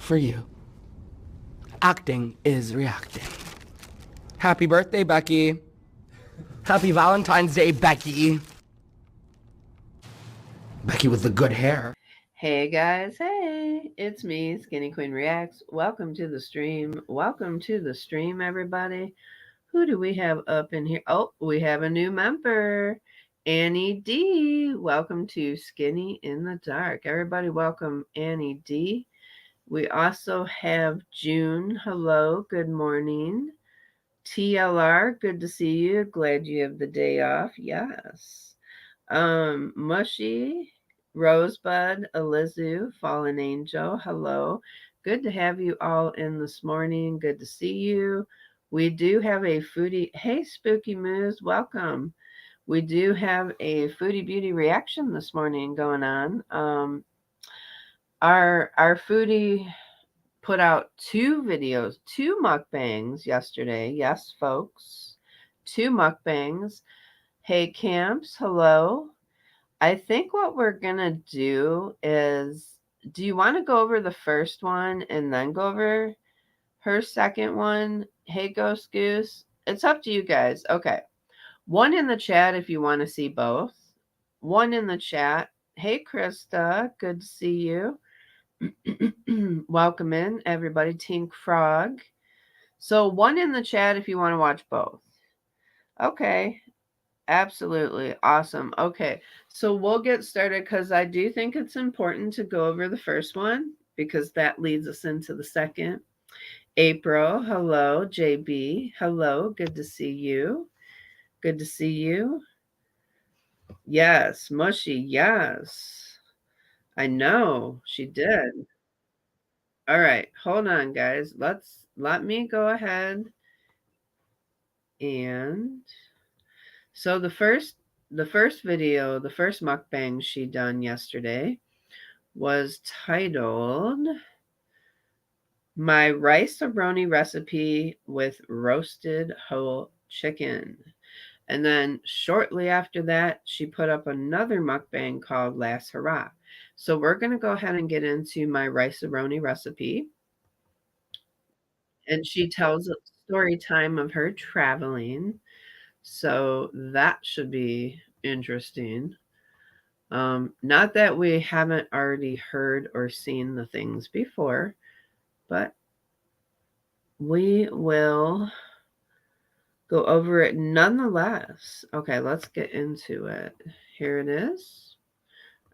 for you. Acting is reacting. Happy birthday, Becky. Happy Valentine's Day, Becky. Becky with the good hair. Hey guys, hey, it's me, Skinny Queen Reacts. Welcome to the stream. Welcome to the stream, everybody. Who do we have up in here? Oh, we have a new member, Annie D. Welcome to Skinny in the Dark. Everybody, welcome Annie D. We also have June. Hello, good morning. TLR, good to see you. Glad you have the day off. Yes. Mushy, Rosebud, Alizu, Fallen Angel, hello. Good to have you all in this morning. Good to see you. We do have a foodie. Hey, Spooky Moose, welcome. We do have a foodie beauty reaction this morning going on. Our foodie put out two videos, two mukbangs yesterday. Yes, folks, two mukbangs. Hey, Camps, hello. I think what we're going to do is, do you want to go over the first one and then go over her second one? Hey, Ghost Goose. It's up to you guys. Okay. One in the chat if you want to see both. One in the chat. Hey, Krista. Good to see you. Welcome in, everybody. Tink Frog. So one in the chat if you want to watch both. Okay. Absolutely. Awesome. Okay. So we'll get started because I do think it's important to go over the first one because that leads us into the second. April, hello. JB, hello. Good to see you. Good to see you. Yes. Mushy, yes. I know she did. All right. Hold on, guys. Let me go ahead and so the first video, the first mukbang she done yesterday was titled My Rice-A-Roni Recipe with Roasted Whole Chicken. And then shortly after that, she put up another mukbang called Last Hurrah. So we're going to go ahead and get into my rice-a-roni recipe. And she tells a story time of her traveling. So that should be interesting. Not that we haven't already heard or seen the things before, but we will go over it nonetheless. Okay, let's get into it. Here it is.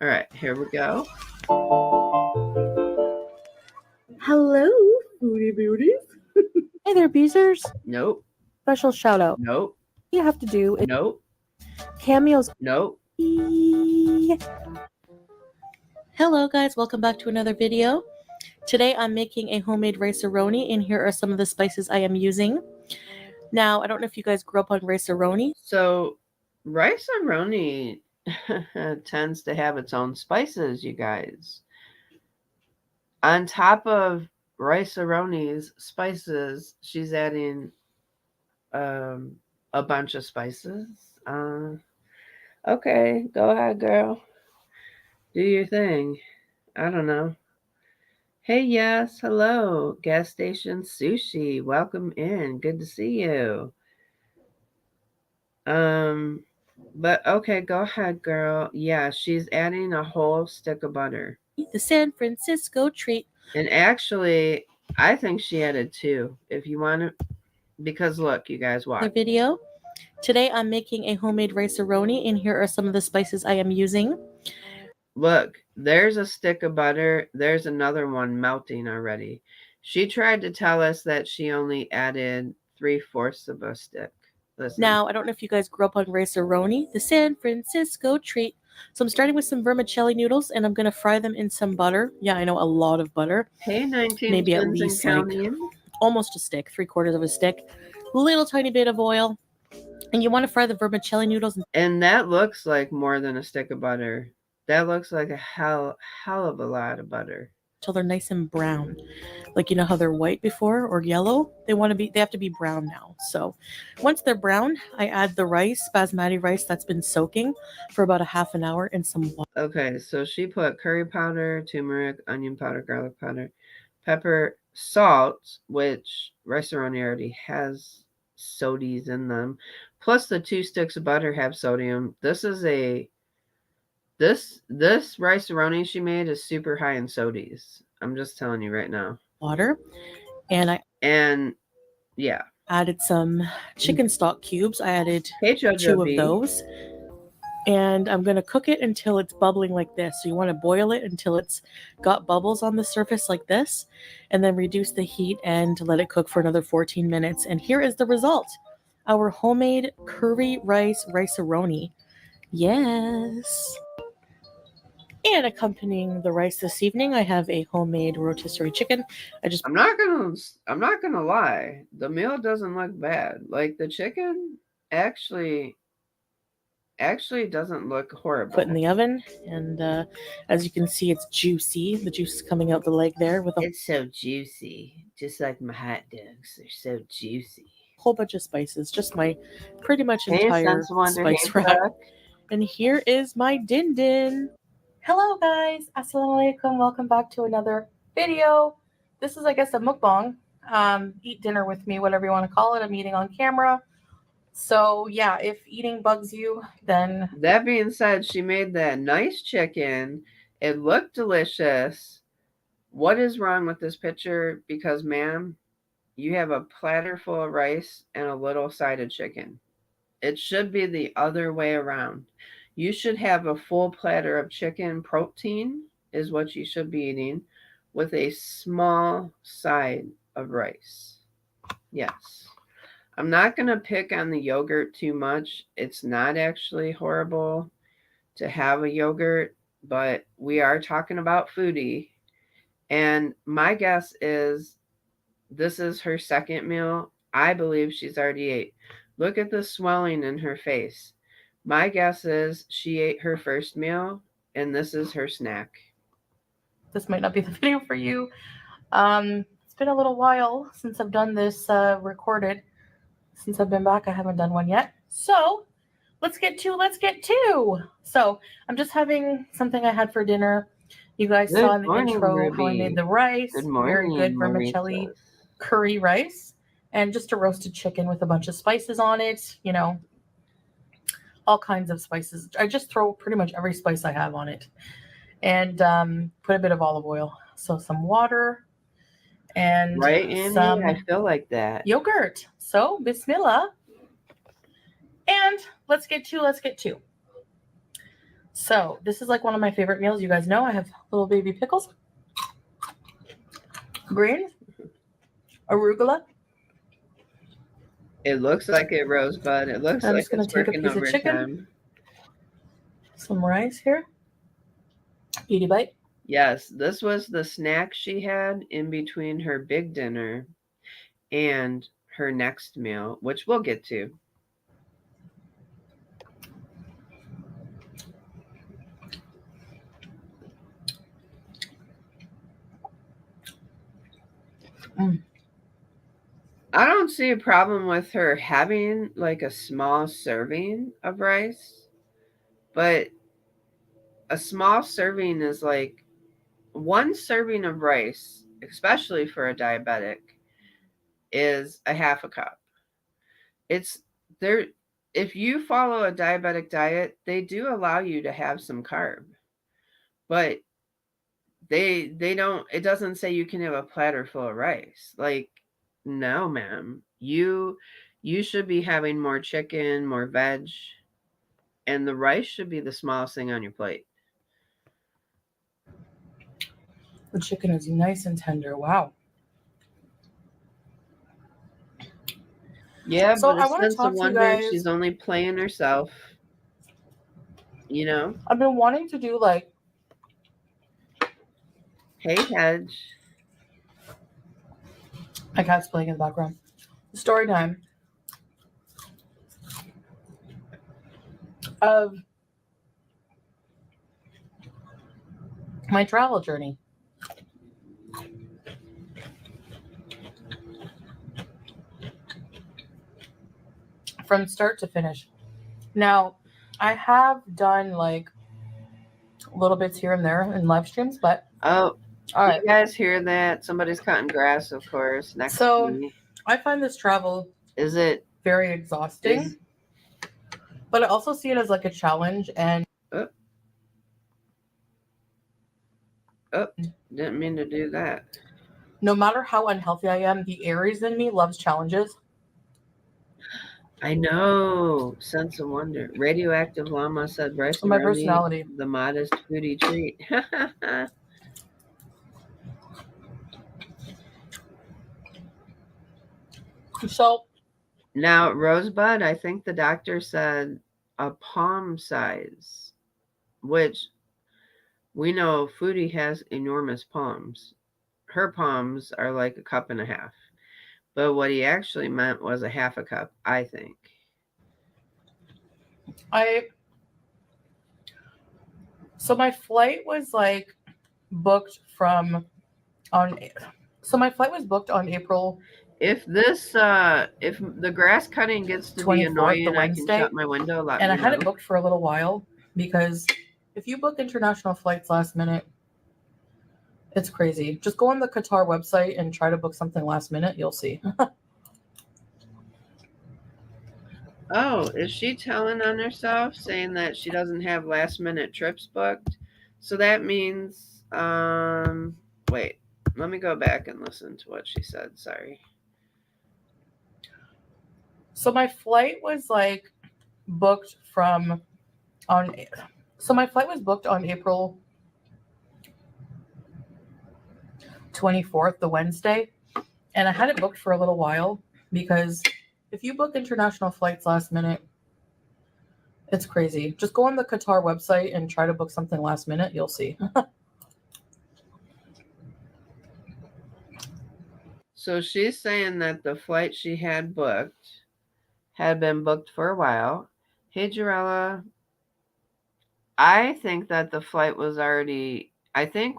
All right, here we go. Hello, Foodie Beauties. Hey there, Beezers. Nope. Special shout out. Nope. All you have to do is Nope. cameos. Nope. Hello, guys. Welcome back to another video. Today I'm making a homemade rice-a-roni, and here are some of the spices I am using. Now, I don't know if you guys grew up on rice-a-roni. So, rice-a-roni tends to have its own spices, you guys. On top of rice-a-roni's spices, she's adding a bunch of spices. Okay, go ahead, girl. Do your thing. I don't know. Hey, yes, hello. Gas station sushi. Welcome in. Good to see you. But okay, go ahead, girl. Yeah, she's adding a whole stick of butter. The San Francisco treat. And actually, I think she added two. If you want to, because look, you guys watch. The video. Today I'm making a homemade rice-a-roni, and here are some of the spices I am using. Look, there's a stick of butter. There's another one melting already. She tried to tell us that she only added 3/4 of a stick. Listen. Now, I don't know if you guys grew up on rice-a-roni, the San Francisco treat. So I'm starting with some vermicelli noodles, and I'm going to fry them in some butter. Yeah, I know, a lot of butter. Hey, 19 maybe at least like almost a stick, 3/4 of a stick. Little tiny bit of oil. And you want to fry the vermicelli noodles. And that looks like more than a stick of butter. That looks like a hell of a lot of butter. Till they're nice and brown. Like, you know how they're white before or yellow? They have to be brown now. So once they're brown, I add the rice, basmati rice that's been soaking for about a half an hour in some water. Okay, so she put curry powder, turmeric, onion powder, garlic powder, pepper, salt, which rice-a-roni already has sodies in them, plus the 2 sticks of butter have sodium. This rice-a-roni she made is super high in sodies. I'm just telling you right now. Water, and I Yeah. added some chicken stock cubes. I added Hey, Jojo 2 of B. those. And I'm going to cook it until it's bubbling like this. So you want to boil it until it's got bubbles on the surface like this, and then reduce the heat and let it cook for another 14 minutes. And here is the result. Our homemade curry rice-a-roni. Yes. And accompanying the rice this evening, I have a homemade rotisserie chicken. I'm not gonna lie. The meal doesn't look bad. Like the chicken actually doesn't look horrible. Put in the oven, and as you can see, it's juicy. The juice is coming out the leg there with a It's so juicy, just like my hot dogs. They're so juicy. whole bunch of spices, just my pretty much Hey, entire Sense Wonder. spice Hey, rack. Buck. And here is my din din. Hello guys, assalamu alaikum. Welcome back to another video. This is, I guess, a mukbang. Eat dinner with me, whatever you want to call it. I'm eating on camera. So yeah, if eating bugs you, then That being said, she made that nice chicken. It looked delicious. What is wrong with this picture? Because, ma'am, you have a platter full of rice and a little side of chicken. It should be the other way around. You should have a full platter of chicken protein is what you should be eating with a small side of rice. Yes. I'm not going to pick on the yogurt too much. It's not actually horrible to have a yogurt, but we are talking about Foodie. And my guess is this is her second meal. I believe she's already ate. Look at the swelling in her face. My guess is she ate her first meal and this is her snack. this might not be the video for you. It's been a little while since I've done this recorded. Since I've been back, I haven't done one yet. So let's get to. So I'm just having something I had for dinner. You guys saw in the intro how I made the rice. Good morning, very good vermicelli curry rice, and just a roasted chicken with a bunch of spices on it. You know, all kinds of spices. I just throw pretty much every spice I have on it, and put a bit of olive oil. So some water and right, Andy? some I feel like that. yogurt. So bismillah. And let's get to. So this is like one of my favorite meals. You guys know I have little baby pickles, greens, arugula. It looks like it, Rosebud. It looks I'm like just gonna it's take a working piece of chicken. overtime. Some rice here. Eat a bite. Yes, this was the snack she had in between her big dinner and her next meal, which we'll get to. I don't see a problem with her having like a small serving of rice, but a small serving is like one serving of rice, especially for a diabetic, is a half a cup. It's there. If you follow a diabetic diet, they do allow you to have some carb, but they don't. It doesn't say you can have a platter full of rice. Like, no, ma'am. You should be having more chicken, more veg, and the rice should be the smallest thing on your plate. The chicken is nice and tender. Wow. Yeah, So but I a wanna sense talk of to you wonder, guys- she's only playing herself. You know? I've been wanting to do like, Hey, Hedge. my cat's playing in the background. Story time of my travel journey. From start to finish. Now, I have done like little bits here and there in live streams, but Oh, All right. You guys hear that? Somebody's cutting grass, of course, next So to me. I find this travel Is it? very exhausting, but I also see it as like a challenge. And Didn't mean to do that. no matter how unhealthy I am, the Aries in me loves challenges. I know. Sense of wonder. Radioactive llama said Bryce My Remy, personality. the modest foodie treat. So Now, Rosebud, I think the doctor said a palm size, which we know Foodie has enormous palms. Her palms are like a cup and a half. But what he actually meant was a half a cup, I think. my flight was like booked from on. So my flight was booked on April If the grass cutting gets to be 24th, annoying, the I can Wednesday, shut my window. Let and me I had know. it booked for a little while because if you book international flights last minute, it's crazy. Just go on the Qatar website and try to book something last minute. You'll see. Oh, is she telling on herself, saying that she doesn't have last minute trips booked? So that means, wait, let me go back and listen to what she said. Sorry. So my flight was like booked from on. So my flight was booked on April 24th, the Wednesday, and I had it booked for a little while because if you book international flights last minute, it's crazy. Just go on the Qatar website and try to book something last minute. You'll see. So she's saying that the flight she had been booked for a while. Hey, Jarella, I think that the flight was already, I think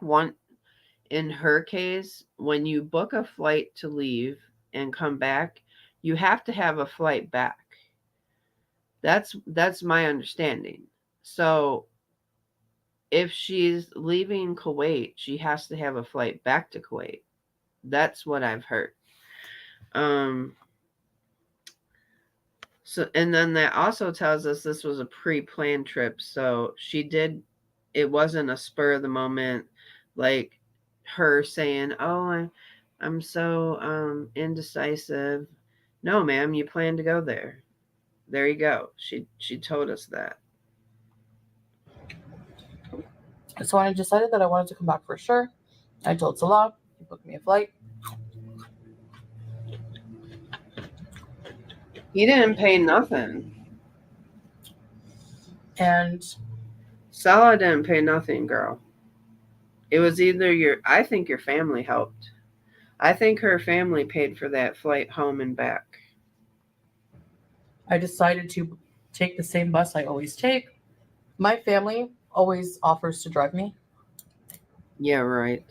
in her case, when you book a flight to leave and come back, you have to have a flight back. That's my understanding. So if she's leaving Kuwait, she has to have a flight back to Kuwait. That's what I've heard. So, and then that also tells us this was a pre-planned trip. So it wasn't a spur of the moment, like her saying, "Oh, I'm so indecisive." No, ma'am, you planned to go there. There you go. She told us that. So when I decided that I wanted to come back for sure, I told Salah, he booked me a flight. He didn't pay nothing. And Salah didn't pay nothing, girl. It was either I think your family helped. I think her family paid for that flight home and back. I decided to take the same bus I always take. My family always offers to drive me. Yeah, right.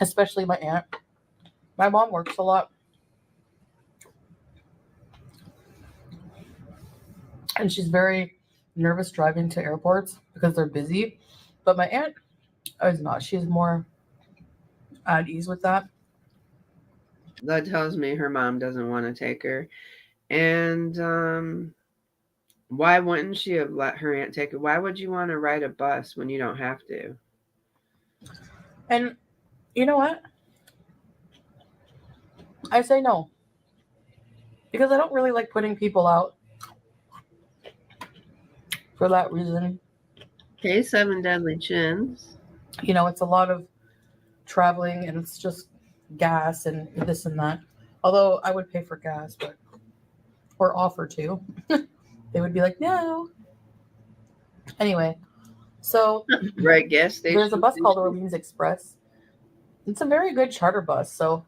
Especially my aunt. My mom works a lot. And she's very nervous driving to airports because they're busy. But my aunt is not. She's more at ease with that. That tells me her mom doesn't want to take her. And why wouldn't she have let her aunt take her? Why would you want to ride a bus when you don't have to? And you know what? I say no. Because I don't really like putting people out for that reason. Hey, Seven Deadly Chins. You know, it's a lot of traveling and it's just gas and this and that. Although I would pay for gas, but or offer to. They would be like, no. Anyway, so Right, gas station. there's a bus called Orleans Express. It's a very good charter bus, so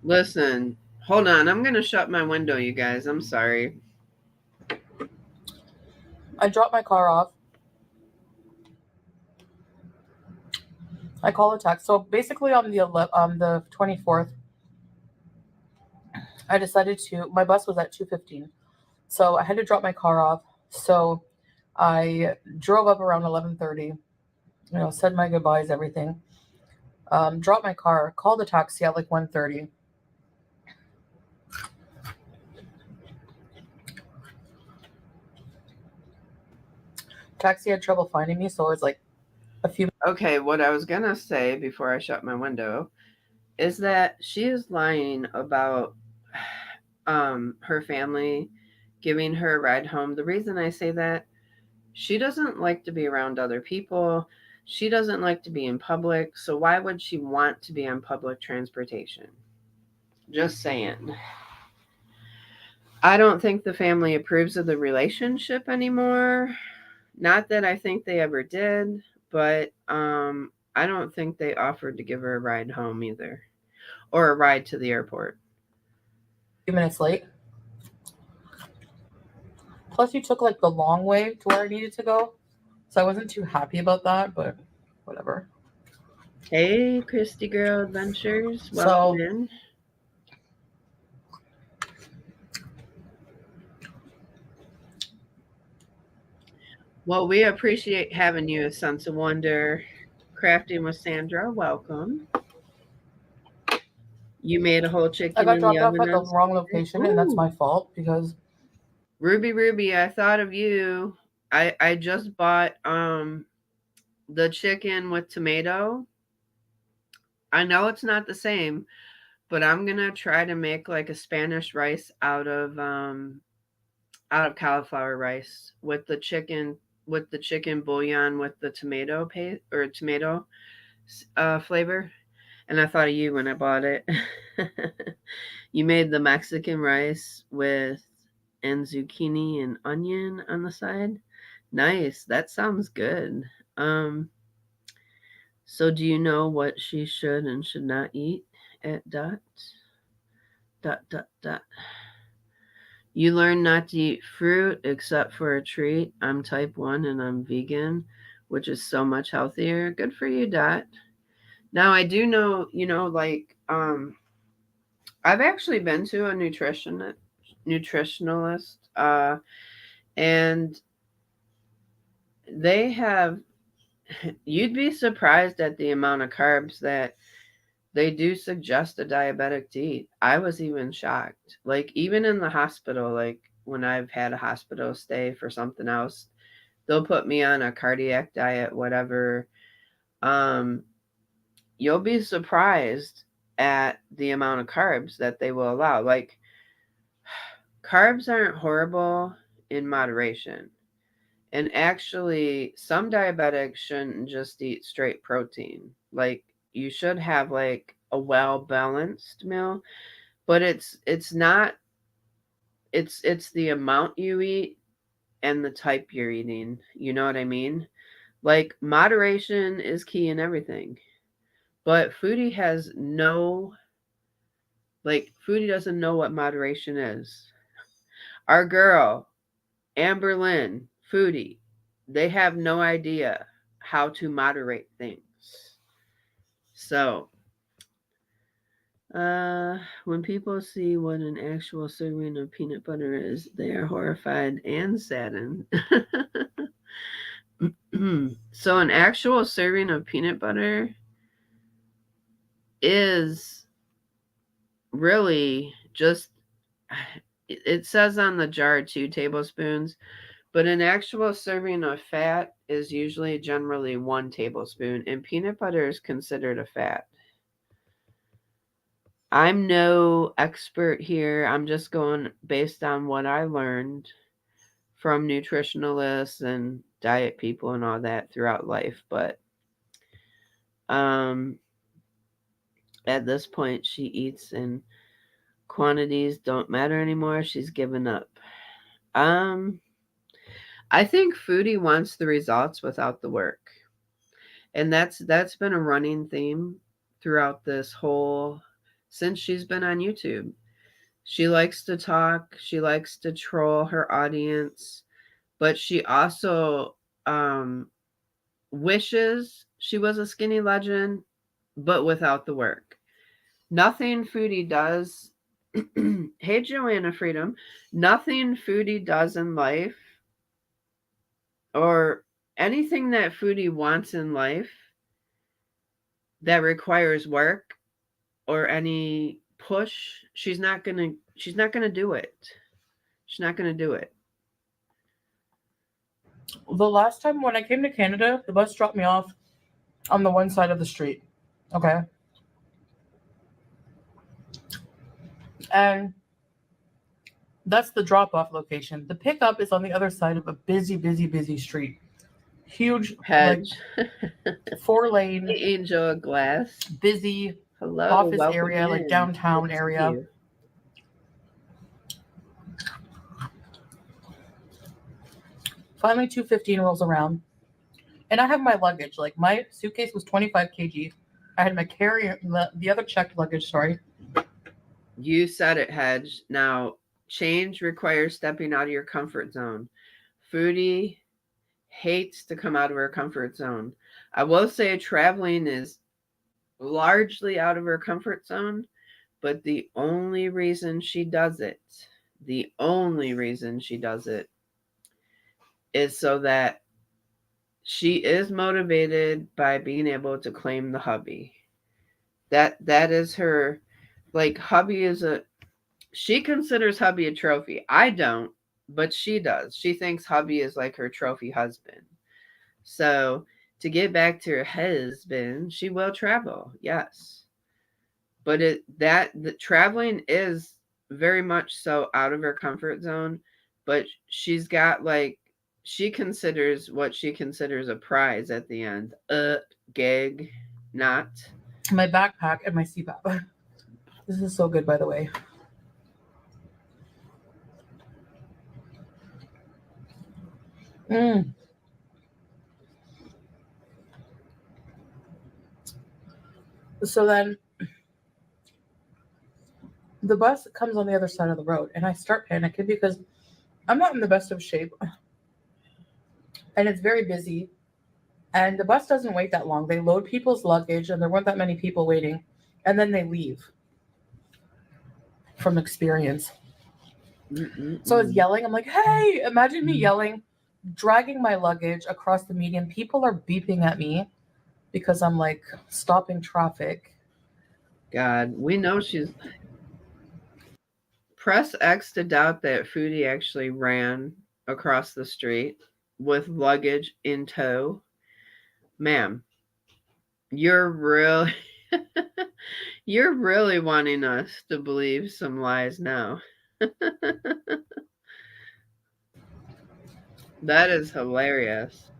Listen, hold on. I'm going to shut my window, you guys. I'm sorry. I dropped my car off I call a taxi. So basically on the 24th, I decided to, my bus was at 2:15. So I had to drop my car off. So I drove up around 11:30, said my goodbyes, everything. Dropped my car, called a taxi at like 1:30. Taxi had trouble finding me, so it was like a few. Okay, what I was gonna say before I shut my window is that she is lying about her family giving her a ride home. The reason I say that, she doesn't like to be around other people. She doesn't like to be in public. So why would she want to be on public transportation? Just saying. I don't think the family approves of the relationship anymore. Not that I think they ever did, but I don't think they offered to give her a ride home either, or a ride to the airport. Few minutes late. Plus, you took like the long way to where I needed to go, so I wasn't too happy about that. But whatever. Hey, Christy Girl Adventures, welcome So in. Well, we appreciate having you, a Sense of Wonder. Crafting with Sandra, welcome. You made a whole I chicken got in the dropped off oven at the on wrong Saturday. location, and that's my fault because Ruby, I thought of you. I just bought the chicken with tomato. I know it's not the same, but I'm gonna try to make like a Spanish rice out of cauliflower rice with the chicken bouillon with the tomato paste or tomato flavor. And I thought of you when I bought it. You made the Mexican rice with and zucchini and onion on the side. Nice. That sounds good. Um so do you know what she should and should not eat at dot. You learn not to eat fruit except for a treat. I'm type 1 and I'm vegan, which is so much healthier. Good for you, Dot. Now I do know, I've actually been to a nutritionalist and they have you'd be surprised at the amount of carbs that they do suggest a diabetic to eat. I was even shocked. Like even in the hospital, like when I've had a hospital stay for something else, they'll put me on a cardiac diet, whatever. Um, you'll be surprised at the amount of carbs that they will allow. Like carbs aren't horrible in moderation. And actually, some diabetics shouldn't just eat straight protein. Like you should have like a well balanced meal, but it's not it's the amount you eat and the type you're eating. You know what I mean? Like moderation is key in everything. But Foodie doesn't know what moderation is. Our girl, Amber Lynn, Foodie, they have no idea how to moderate things. So, when people see what an actual serving of peanut butter is, they are horrified and saddened. So, an actual serving of peanut butter is really just, it says on the jar 2 tablespoons, but an actual serving of fat is usually generally 1 tablespoon, and peanut butter is considered a fat. I'm no expert here. I'm just going based on what I learned from nutritionalists and diet people and all that throughout life. But um, at this point, she eats and quantities don't matter anymore. She's given up. Um, I think Foodie wants the results without the work. And that's been a running theme throughout this whole since she's been on YouTube. She likes to talk, she likes to troll her audience, but she also wishes she was a skinny legend, but without the work. Nothing Foodie does. Hey, Joanna Freedom. Nothing Foodie does in life, or anything that Foodie wants in life that requires work or any push, she's not gonna do it. She's not gonna do it. The last time when I came to Canada, the bus dropped me off on the one side of the street. Okay. And that's the drop-off location. The pickup is on the other side of a busy street. Huge Hedge. like 4-lane Angel Glass. busy Hello, office welcome area, like in. downtown Good to see area. you. Finally 2:15 rolls around. And I have my luggage. Like my suitcase was 25 kg. I had my carry the other checked luggage, sorry. You said it, Hedge. Now, change requires stepping out of your comfort zone. Foodie hates to come out of her comfort zone. I will say traveling is largely out of her comfort zone, but the only reason she does it is so that she is motivated by being able to claim the hubby. That is her, like, hubby is she considers hubby a trophy. I don't, but she does. She thinks hubby is like her trophy husband. So to get back to her husband, she will travel, yes. But the traveling is very much so out of her comfort zone. But she's got, like, she considers what she considers a prize at the end. Gig, not. My backpack and my CPAP. This is so good, by the way. So then the bus comes on the other side of the road and I start panicking because I'm not in the best of shape and it's very busy and the bus doesn't wait that long. They load people's luggage and there weren't that many people waiting and then they leave from experience. So I was yelling. I'm like, hey, imagine me yelling, dragging my luggage across the median. People are beeping at me because I'm like stopping traffic. God, we know she's. Press X to doubt that Foodie actually ran across the street with luggage in tow. Ma'am, you're really you're really wanting us to believe some lies now. That is hilarious.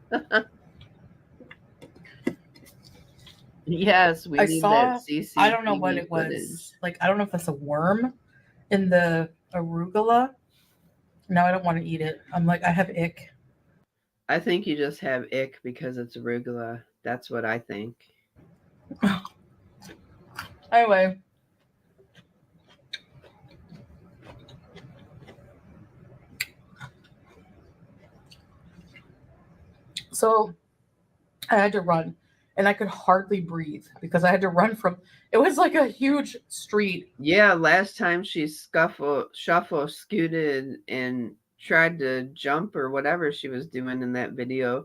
Yes, we need that CCTV I don't know what it footage. was. Like, I don't know if that's a worm in the arugula. No, I don't want to eat it. I'm like, I have ick. I think you just have ick because it's arugula. That's what I think. Anyway. So I had to run and I could hardly breathe because I had to run from, it was like a huge street. Yeah, last time she scooted and tried to jump or whatever she was doing in that video,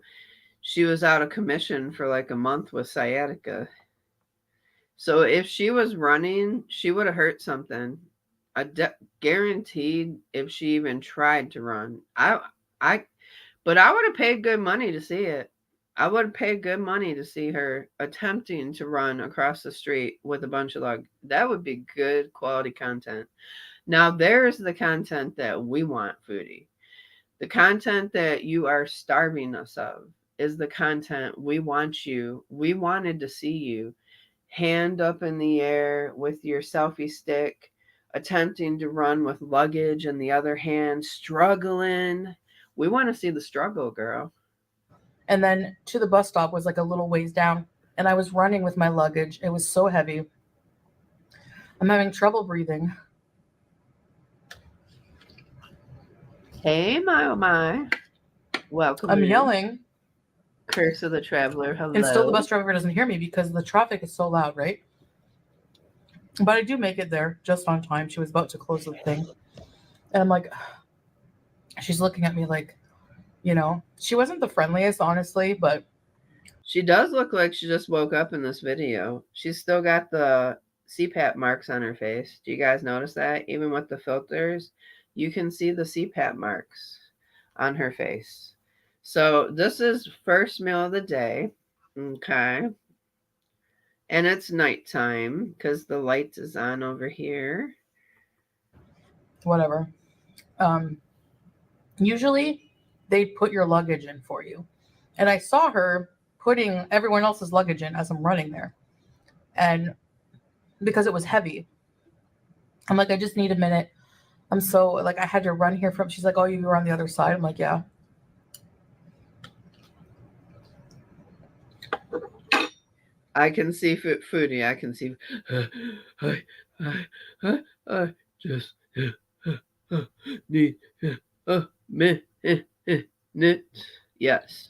she was out of commission for like a month with sciatica. So if she was running, she would have hurt something. Guaranteed if she even tried to run. But I would have paid good money to see it. I would have paid good money to see her attempting to run across the street with a bunch of luggage. That would be good quality content. Now, there's the content that we want, Foodie. The content that you are starving us of is the content we wanted to see you. Hand up in the air with your selfie stick, attempting to run with luggage in the other hand, struggling. We want to see the struggle, girl. And then to the bus stop was like a little ways down. And I was running with my luggage. It was so heavy. I'm having trouble breathing. Hey, my oh my. Welcome. I'm yelling. Curse of the Traveler. Hello. And still the bus driver doesn't hear me because the traffic is so loud, right? But I do make it there just on time. She was about to close the thing. And I'm like, she's looking at me like, you know, she wasn't the friendliest, honestly, but She does look like she just woke up in this video. She's still got the CPAP marks on her face. Do you guys notice that? Even with the filters, you can see the CPAP marks on her face. So this is first meal of the day. Okay. And it's nighttime because the light is on over here. whatever. Usually they put your luggage in for you. And I saw her putting everyone else's luggage in as I'm running there. And because it was heavy, I'm like, I just need a minute. I'm so like, I had to run here from, she's like, oh, you were on the other side. I'm like, yeah. I can see Foodie. I can see. I just need a minute. Yes.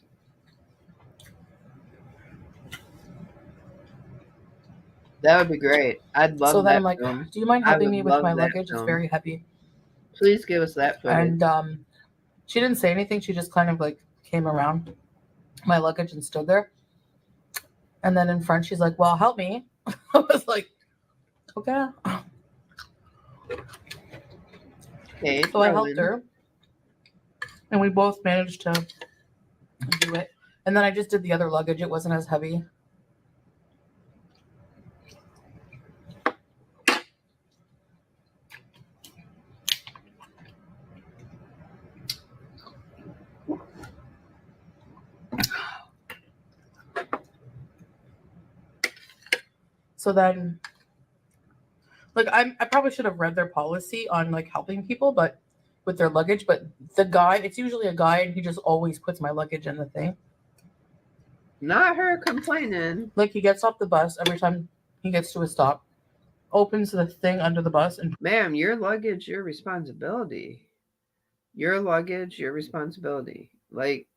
That would be great. I'd love So then that I'm like, film. do you mind I helping would me with love my that luggage? It's film. very heavy. Please give us that footage. And she didn't say anything. She just kind of like came around my luggage and stood there. And then in front, she's like, well, help me. I was like, okay. Okay, So I helped her. And we both managed to do it. And then I just did the other luggage. It wasn't as heavy. So then, like, I probably should have read their policy on like helping people, but with their luggage. But the guy, it's usually a guy, and he just always puts my luggage in the thing. Not her complaining. Like, he gets off the bus every time he gets to a stop, opens the thing under the bus, and Ma'am, your luggage, your responsibility. Your luggage, your responsibility. Like,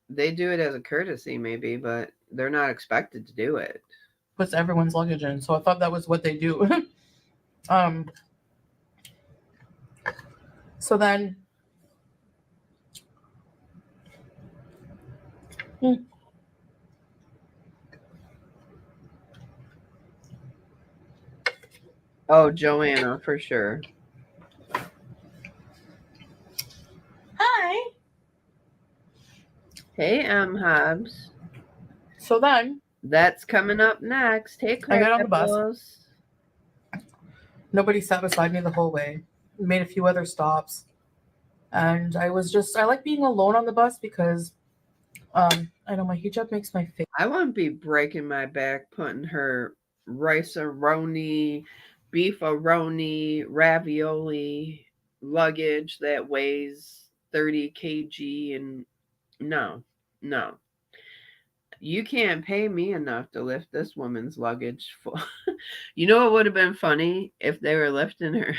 they do it as a courtesy, maybe, but they're not expected to do it. puts everyone's luggage in. So I thought that was what they do. So then, Oh, Joanna, for sure. hi. Hey, Hobbs. So then, That's coming up next. Hey, I got on the bus. Cripples. Nobody sat beside me the whole way. Made a few other stops. And I like being alone on the bus because I know my hijab makes my face. I wouldn't be breaking my back putting her rice-a-roni, beef-a-roni, ravioli luggage that weighs 30 kg and no. You can't pay me enough to lift this woman's luggage. You know what would have been funny if they were lifting her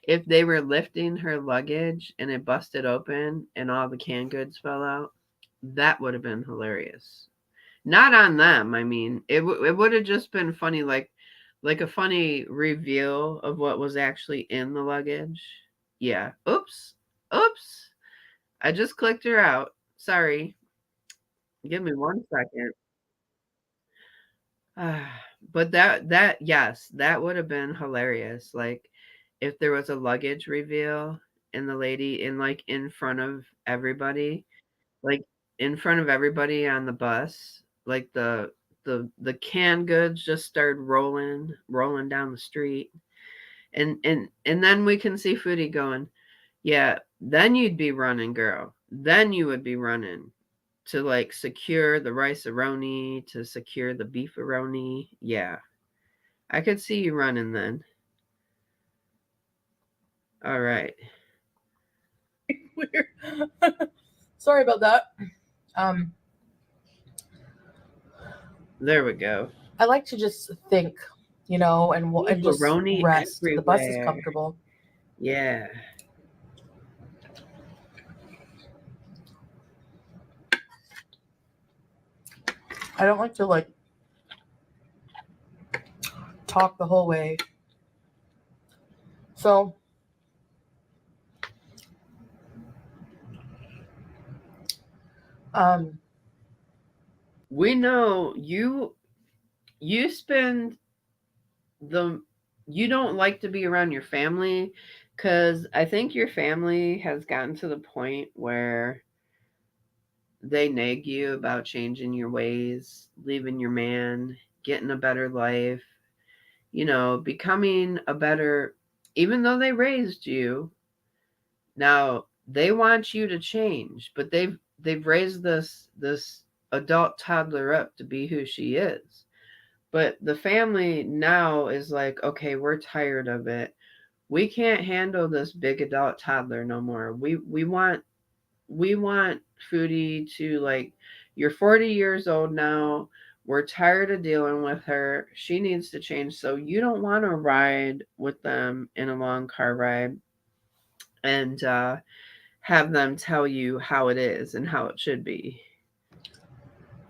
if they were lifting her luggage and it busted open and all the canned goods fell out? That would have been hilarious. Not on them. I mean, it would have just been funny, like a funny reveal of what was actually in the luggage. Yeah. Oops. I just clicked her out. Sorry. Give me 1 second. But yes, that would have been hilarious. Like if there was a luggage reveal and the lady in front of everybody, like in front of everybody on the bus, like the canned goods just started rolling down the street. And then we can see Foodie going, yeah, then you'd be running, girl. Then you would be running to like secure the rice-a-roni, to secure the beef-a-roni. Yeah. I could see you running then. All right. Weird. Sorry about that. There we go. I like to just think, and just Beef-a-roni rest. The bus is everywhere. comfortable. Yeah. I don't like to like talk the whole way. So we know you spend you don't like to be around your family, because I think your family has gotten to the point where they nag you about changing your ways, leaving your man, getting a better life, becoming a better, even though they raised you. Now they want you to change, but they've raised this adult toddler up to be who she is. But the family now is like, okay, we're tired of it. We can't handle this big adult toddler no more. We want Foodie to, like, you're 40 years old now. We're tired of dealing with her. She needs to change. So you don't want to ride with them in a long car ride and have them tell you how it is and how it should be.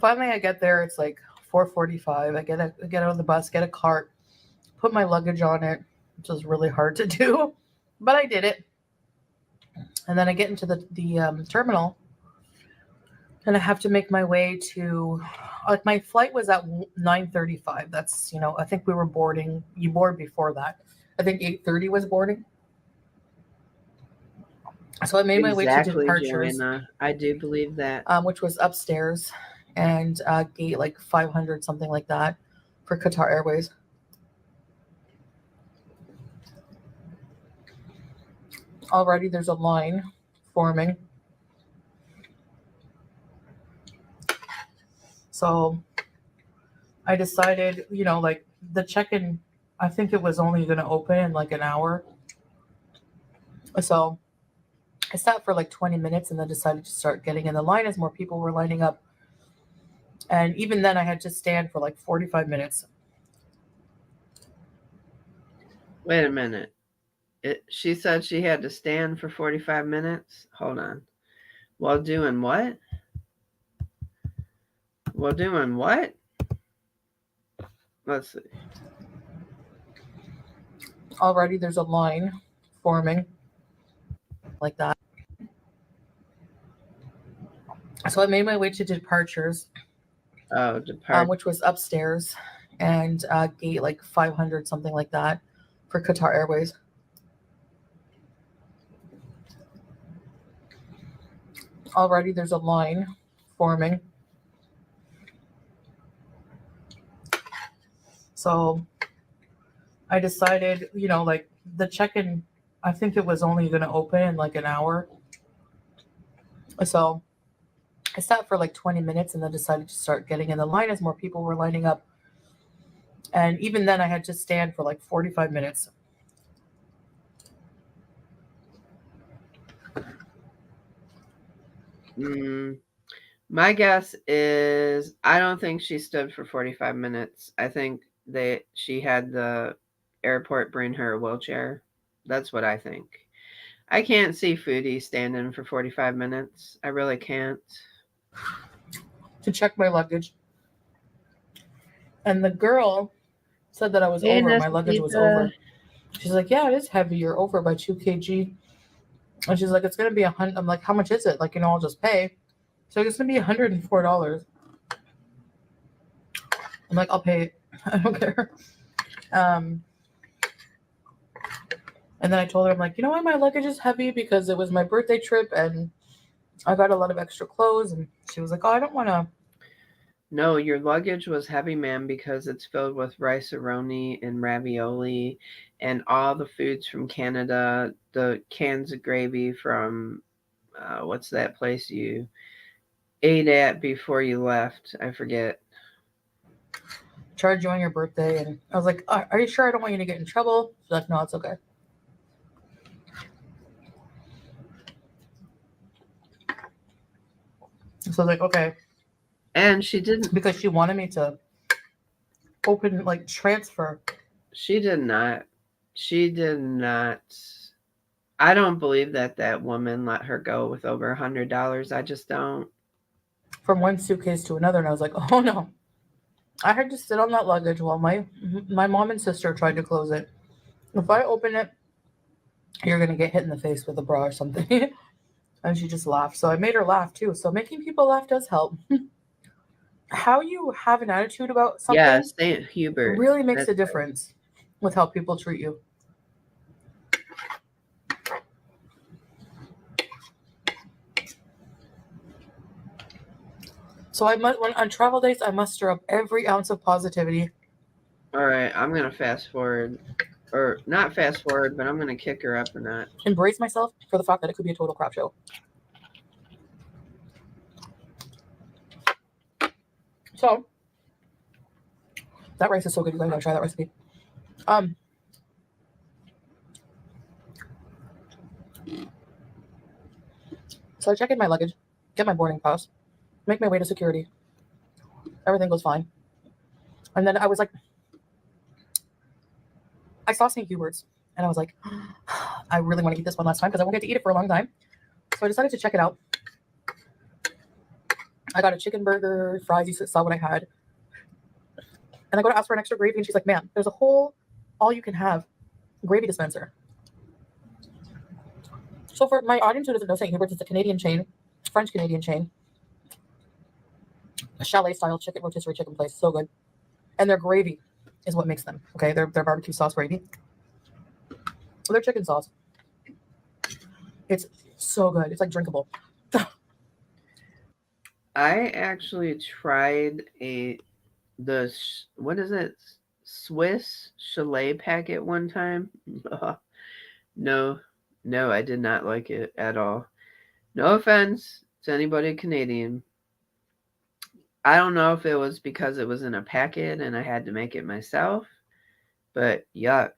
finally I get there, it's like 4:45. I get out of the bus, get a cart, put my luggage on it, which was really hard to do, but I did it. And then I get into the terminal, and I have to make my way to, like, my flight was at 9:35. That's, I think we were boarding. You board before that. I think 8:30 was boarding. So I made my way to Exactly, departures, Joanna. I do believe that. which was upstairs, and gate like 500, something like that, for Qatar Airways. Already there's a line forming. So I decided, like, the check-in, I think it was only going to open in like an hour. So I sat for like 20 minutes and then decided to start getting in the line as more people were lining up. And even then, I had to stand for like 45 minutes. Wait a minute. She said she had to stand for 45 minutes? Hold on. While doing what? While doing what? Let's see. Already there's a line forming like that. So I made my way to departures, Oh, depart. which was upstairs, and gate like 500, something like that, for Qatar Airways. Already there's a line forming. So I decided, like, the check-in, I think it was only going to open in like an hour. So I sat for like 20 minutes and then decided to start getting in the line as more people were lining up. And even then, I had to stand for like 45 minutes. My guess is I don't think she stood for 45 minutes. I think she had the airport bring her a wheelchair. That's what I think. I can't see Foodie standing for 45 minutes. I really can't. To check my luggage. And the girl said that I was over. My luggage was over. She's like, yeah, it is heavy. You're over by 2 kg. And she's like, it's going to be $100. I'm like, how much is it? Like, I'll just pay. So it's going to be $104. I'm like, I'll pay it. I don't care. And then I told her, I'm like, you know why my luggage is heavy? Because it was my birthday trip and I got a lot of extra clothes. And she was like, oh, I don't want to. No, your luggage was heavy, ma'am, because it's filled with rice-a-roni and ravioli and all the foods from Canada, the cans of gravy from, what's that place you ate at before you left? I forget. Charge you on your birthday. And I was like, are you sure I don't want you to get in trouble? She's like, no, it's okay. So I was like, okay. And she didn't. Because she wanted me to open, like, transfer. She did not. She did not. I don't believe that woman let her go with over $100. I just don't. from one suitcase to another, and I was like, oh no. I had to sit on that luggage while my mom and sister tried to close it. If I open it, you're gonna get hit in the face with a bra or something. And she just laughed. So I made her laugh too. So making people laugh does help. How you have an attitude about something Yeah, St. Hubert. really makes a difference with how people treat you. So on travel days, I muster up every ounce of positivity. All right, I'm going to fast forward. Or not fast forward, but I'm going to kick her up a notch. Embrace myself for the fact that it could be a total crap show. So, that rice is so good. You guys gotta try that recipe. So I check in my luggage, get my boarding pass, make my way to security. Everything goes fine. And then I was like, I saw St. Hubert's, and I was like, I really want to eat this one last time because I won't get to eat it for a long time. So I decided to check it out. I got a chicken burger, fries, you saw what I had. And I go to ask for an extra gravy, and she's like, man, there's a whole all-you-can-have gravy dispenser. So for my audience who doesn't know St. Hubert's, it's a Canadian chain, French-Canadian chain. A chalet-style rotisserie chicken place, so good. And their gravy is what makes them, okay? Their barbecue sauce gravy. Their chicken sauce. It's so good. It's like drinkable. I actually tried what is it? Swiss chalet packet one time. No, I did not like it at all. No offense to anybody Canadian. I don't know if it was because it was in a packet and I had to make it myself, but yuck.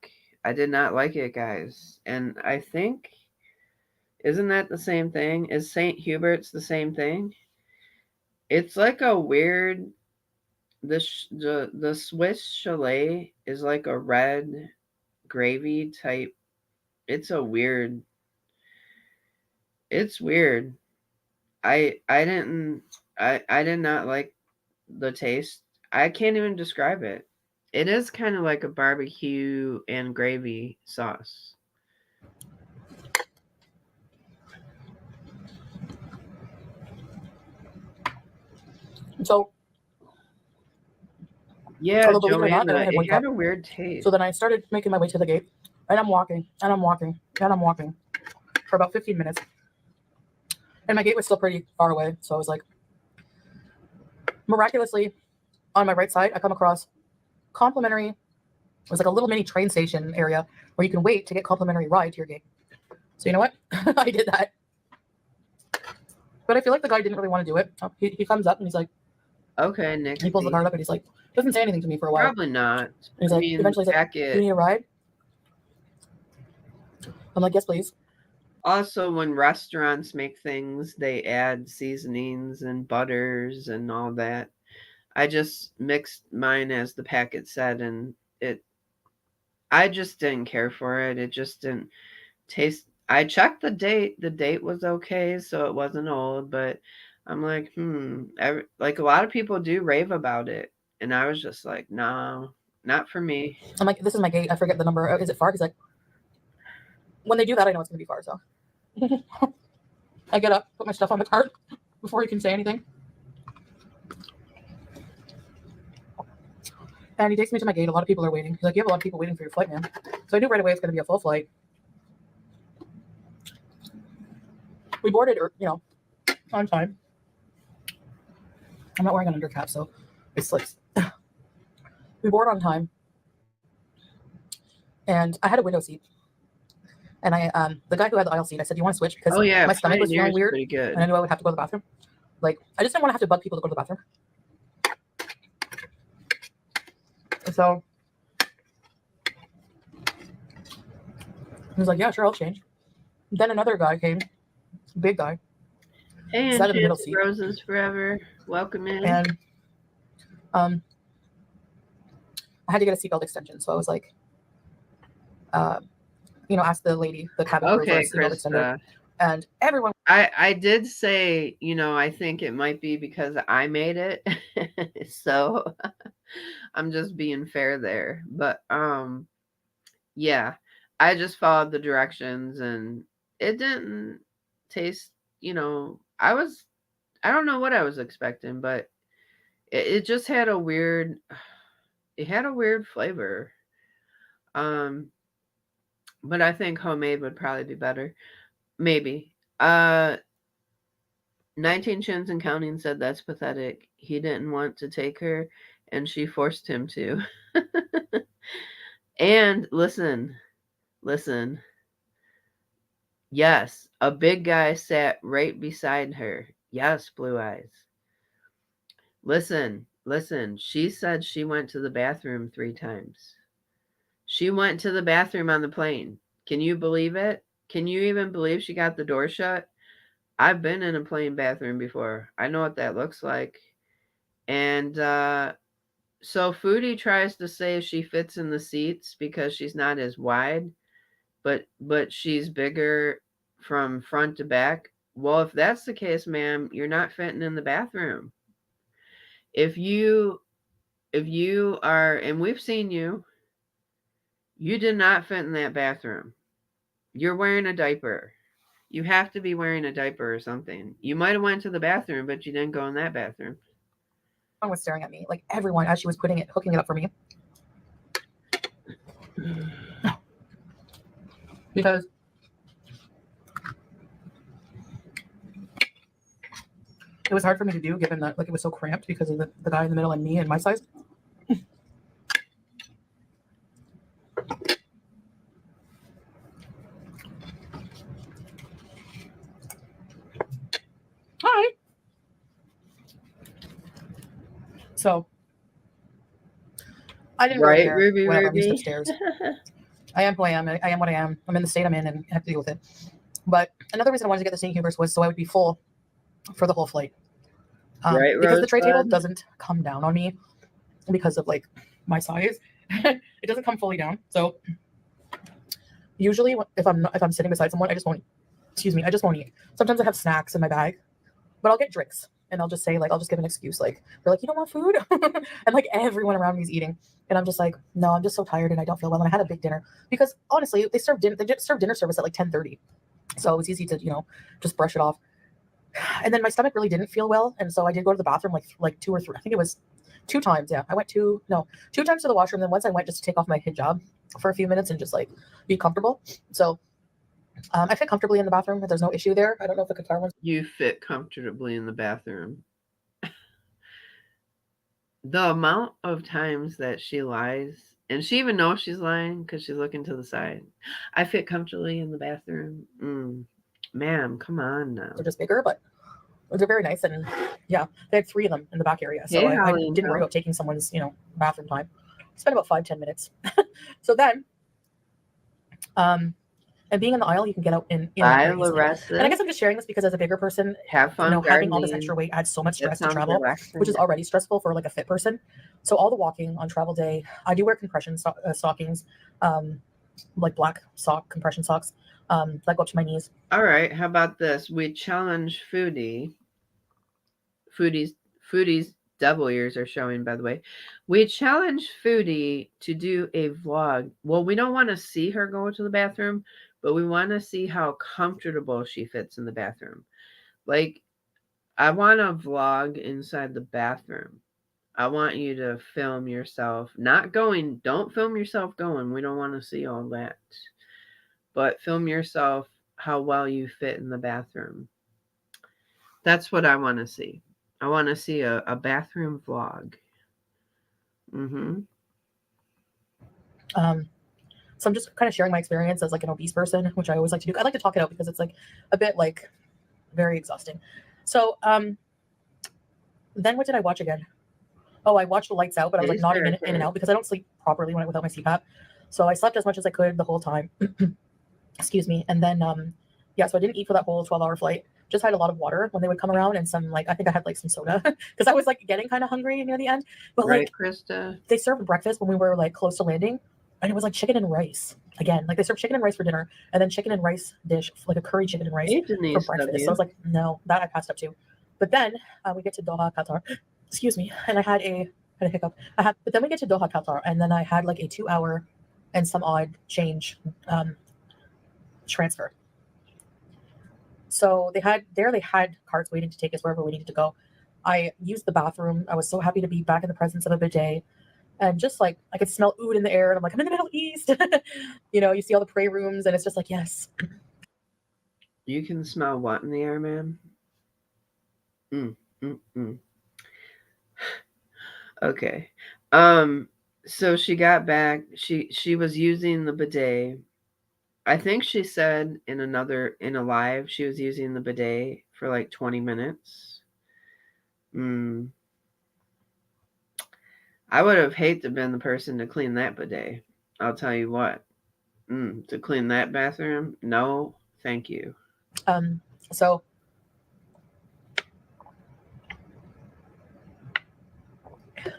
I did not like it, guys. And I think, isn't that the same thing? Is St. Hubert's the same thing? It's like a weird, the Swiss chalet is like a red gravy type. It's weird. I did not like the taste. I can't even describe it. It is kind of like a barbecue and gravy sauce. So, yeah, although, believe it or not, I only Joanna, had one it had cup. a weird taste. So then I started making my way to the gate, and I'm walking, and I'm walking, and I'm walking for about 15 minutes. And my gate was still pretty far away, so I was like, miraculously, on my right side, I come across complimentary. It was like a little mini train station area where you can wait to get complimentary ride to your gate. So you know what? I did that. But I feel like the guy didn't really want to do it. He comes up and he's like, okay, Nick. He pulls the card up and he's like, doesn't say anything to me for a while. Probably not. And he's like, eventually he's like, do you need a ride? I'm like, yes, please. Also, when restaurants make things, they add seasonings and butters and all that. I just mixed mine as the packet said, and I just didn't care for it. It just didn't taste. I checked the date. The date was okay, so it wasn't old, but I'm like, like a lot of people do rave about it. And I was just like, no, not for me. I'm like, this is my gate. I forget the number. Is it far? He's like, when they do that, I know it's going to be far, so. I get up, put my stuff on the cart before he can say anything. And he takes me to my gate. A lot of people are waiting. He's like, you have a lot of people waiting for your flight, man. So I knew right away it's going to be a full flight. We boarded, on time. I'm not wearing an undercap, so it slips. We board on time. And I had a window seat. And the guy who had the aisle seat, I said, do you want to switch? Because my stomach was feeling weird. And I knew I would have to go to the bathroom. Like, I just didn't want to have to bug people to go to the bathroom. So he was like, yeah, sure, I'll change. Then another guy came, big guy. Hey, sat in the middle seat. Roses forever. Welcome in. And I had to get a seatbelt extension. So I was like, ask the lady, the cabin crew for a seatbelt extender. and everyone. I did say, you know, I think it might be because I made it. So I'm just being fair there. But yeah, I just followed the directions and it didn't taste, you know, I don't know what I was expecting, but it just had a weird it had a weird flavor. Um but I think homemade would probably be better. Maybe. 19 Chins and Counting said that's pathetic. He didn't want to take her, and she forced him to. And listen. Yes, a big guy sat right beside her. Yes, Blue Eyes. Listen. She said she went to the bathroom 3 times. She went to the bathroom on the plane. Can you believe it? Can you even believe she got the door shut? I've been in a plane bathroom before. I know what that looks like. And so Foodie tries to say she fits in the seats because she's not as wide, but she's bigger from front to back. Well, if that's the case, ma'am, you're not fitting in the bathroom. If you are, and we've seen you, you did not fit in that bathroom. You're wearing a diaper. You have to be wearing a diaper or something. You might have went to the bathroom, but you didn't go in that bathroom. Was staring at me, like everyone, as she was hooking it up for me. Because it was hard for me to do, given that like it was so cramped because of the guy in the middle and me and my size. Hi. So I didn't really care. Ruby, Whatever, Ruby. I'm used upstairs. I am who I am. I am what I am. I'm in the state I'm in and I have to deal with it. But another reason I wanted to get the St. Hubert's was so I would be full for the whole flight. Because the tray table doesn't come down on me because of like my size. It doesn't come fully down. So usually if I'm sitting beside someone, I just won't eat. Sometimes I have snacks in my bag, but I'll get drinks and I'll just say like, I'll just give an excuse. Like they're like, you don't want food? And like everyone around me is eating. And I'm just like, no, I'm just so tired and I don't feel well. And I had a big dinner because honestly, they serve dinner service at like 10:30. So it was easy to, just brush it off. And then my stomach really didn't feel well. And so I did go to the bathroom like 2 or 3, I think it was 2 times. Yeah. I went 2 times to the washroom. Then once I went just to take off my hijab for a few minutes and just like be comfortable. So I fit comfortably in the bathroom, but there's no issue there. I don't know if the guitar one's. You fit comfortably in the bathroom. The amount of times that she lies, and she even knows she's lying because she's looking to the side. I fit comfortably in the bathroom. Ma'am, come on now. They're just bigger, but they're very nice. And yeah, they had 3 of them in the back area. So I didn't worry about taking someone's, bathroom time. Spent about 5-10 minutes. So then, and being in the aisle, you can get out in Bye, and I guess I'm just sharing this because as a bigger person, have fun. Having all this extra weight adds so much stress to travel, which is already stressful for like a fit person. So all the walking on travel day, I do wear compression stockings, like black compression socks, that go up to my knees. All right, how about this? We challenge Foodie's devil ears are showing, by the way. We challenge Foodie to do a vlog. Well, we don't want to see her go to the bathroom, but we want to see how comfortable she fits in the bathroom. Like, I want to vlog inside the bathroom. I want you to film yourself. Don't film yourself going. We don't want to see all that. But film yourself how well you fit in the bathroom. That's what I want to see. I want to see a bathroom vlog. So I'm just kind of sharing my experience as like an obese person, which I always like to do. I like to talk it out because it's like a bit like very exhausting. So then what did I watch again? Oh, I watched Lights Out, but I was like nodding in and out because I don't sleep properly without my CPAP. So I slept as much as I could the whole time. Excuse me. And then, so I didn't eat for that whole 12-hour flight. Just had a lot of water when they would come around and some, like, I think I had like some soda because I was like getting kind of hungry near the end. But right, like, Krista? they served breakfast when we were like close to landing. and it was like chicken and rice again. Like they served chicken and rice for dinner, and then chicken and rice dish, like a curry chicken and rice Hey, for Denise breakfast. So I W. was like, no, that I passed up too. But then we get to Doha, Qatar. Excuse me, and I had a hiccup. But then we get to Doha, Qatar, and then I had like a 2 hour and some odd change transfer. So they had carts waiting to take us wherever we needed to go. I used the bathroom. I was so happy to be back in the presence of a bidet. And just like I could smell oud in the air, and I'm like, I'm in the Middle East. You see all the prayer rooms, and it's just like, yes. You can smell what in the air, man? Mm. Okay. So she got back. She was using the bidet. I think she said in a live she was using the bidet for like 20 minutes. I would have hated to have been the person to clean that bidet. I'll tell you what. To clean that bathroom? No, thank you. So I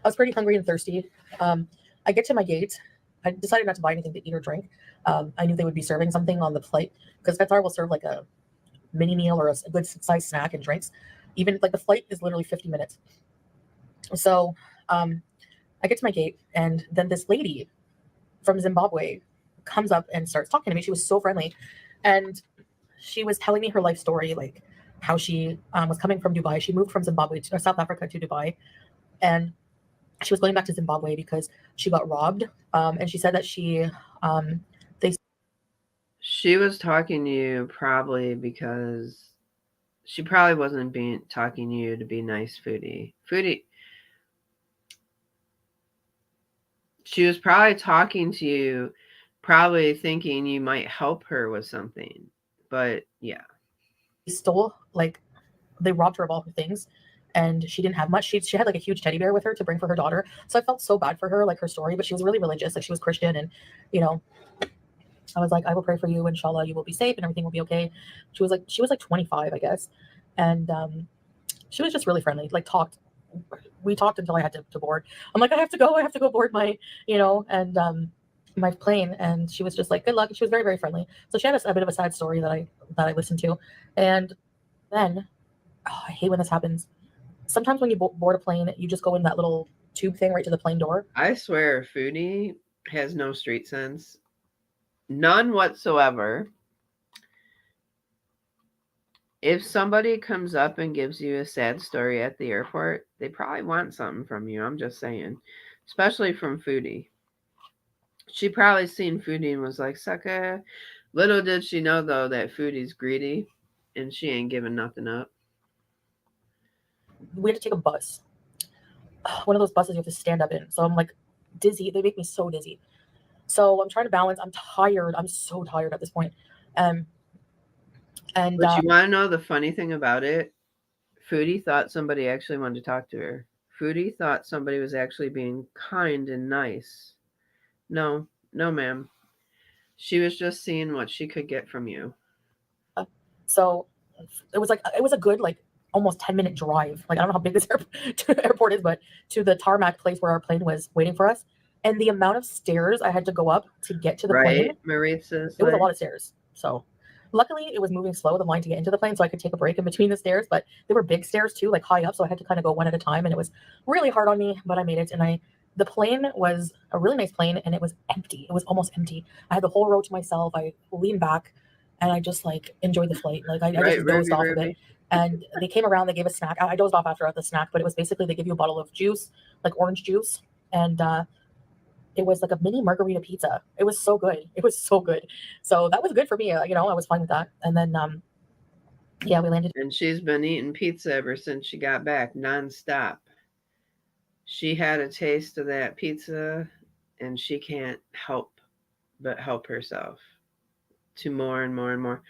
was pretty hungry and thirsty. I get to my gate. I decided not to buy anything to eat or drink. I knew they would be serving something on the flight because Qatar will serve like a mini meal or a good size snack and drinks. Even like the flight is literally 50 minutes. So I get to my gate, and then this lady from Zimbabwe comes up and starts talking to me. She was so friendly, and she was telling me her life story, like how she was coming from Dubai. She moved from Zimbabwe to South Africa to Dubai, and she was going back to Zimbabwe because she got robbed. And she said that She was talking to you probably because she probably wasn't talking to you to be nice, Foodie. Foodie. She was probably talking to you, probably thinking you might help her with something. But yeah. stole, like, they robbed her of all her things, and she didn't have much. She had like a huge teddy bear with her to bring for her daughter. So I felt so bad for her, like her story, but she was really religious, like she was Christian, and I was like, I will pray for you, inshallah, you will be safe and everything will be okay. She was like 25, I guess, and she was just really friendly. Like we talked until I had to board. I'm like, I have to go board my, and my plane. And she was just like, good luck. She was very, very friendly. So she had a bit of a sad story that I listened to. And then, I hate when this happens. Sometimes when you board a plane, you just go in that little tube thing right to the plane door. I swear, Foodie has no street sense. None whatsoever. If somebody comes up and gives you a sad story at the airport, they probably want something from you. I'm just saying. Especially from Foodie. She probably seen Foodie and was like, sucker. Little did she know, though, that Foodie's greedy and she ain't giving nothing up. We had to take a bus. One of those buses you have to stand up in. So I'm like dizzy. They make me so dizzy. So I'm trying to balance. I'm tired. I'm so tired at this point. And But you want to know the funny thing about it? Foodie thought somebody actually wanted to talk to her. Foodie thought somebody was actually being kind and nice. No, ma'am. She was just seeing what she could get from you. So it was a good like almost 10-minute drive. Like I don't know how big this airport is, but to the tarmac place where our plane was waiting for us. And the amount of stairs I had to go up to get to the plane, Maritza's it was a lot of stairs. So luckily it was moving slow, the line to get into the plane, so I could take a break in between the stairs. But they were big stairs too, like high up, so I had to kind of go one at a time, and it was really hard on me, but I made it. And the plane was a really nice plane, and it was empty. It was almost empty. I had the whole row to myself. I leaned back, and I just like enjoyed the flight. Like I just dozed off of it. And they came around, they gave a snack. I dozed off after the snack, but it was basically they give you a bottle of juice, like orange juice, and it was like a mini margarita pizza. It was so good. It was so good. So that was good for me. I was fine with that. And then, we landed. And she's been eating pizza ever since she got back, nonstop. She had a taste of that pizza, and she can't help but help herself to more and more and more.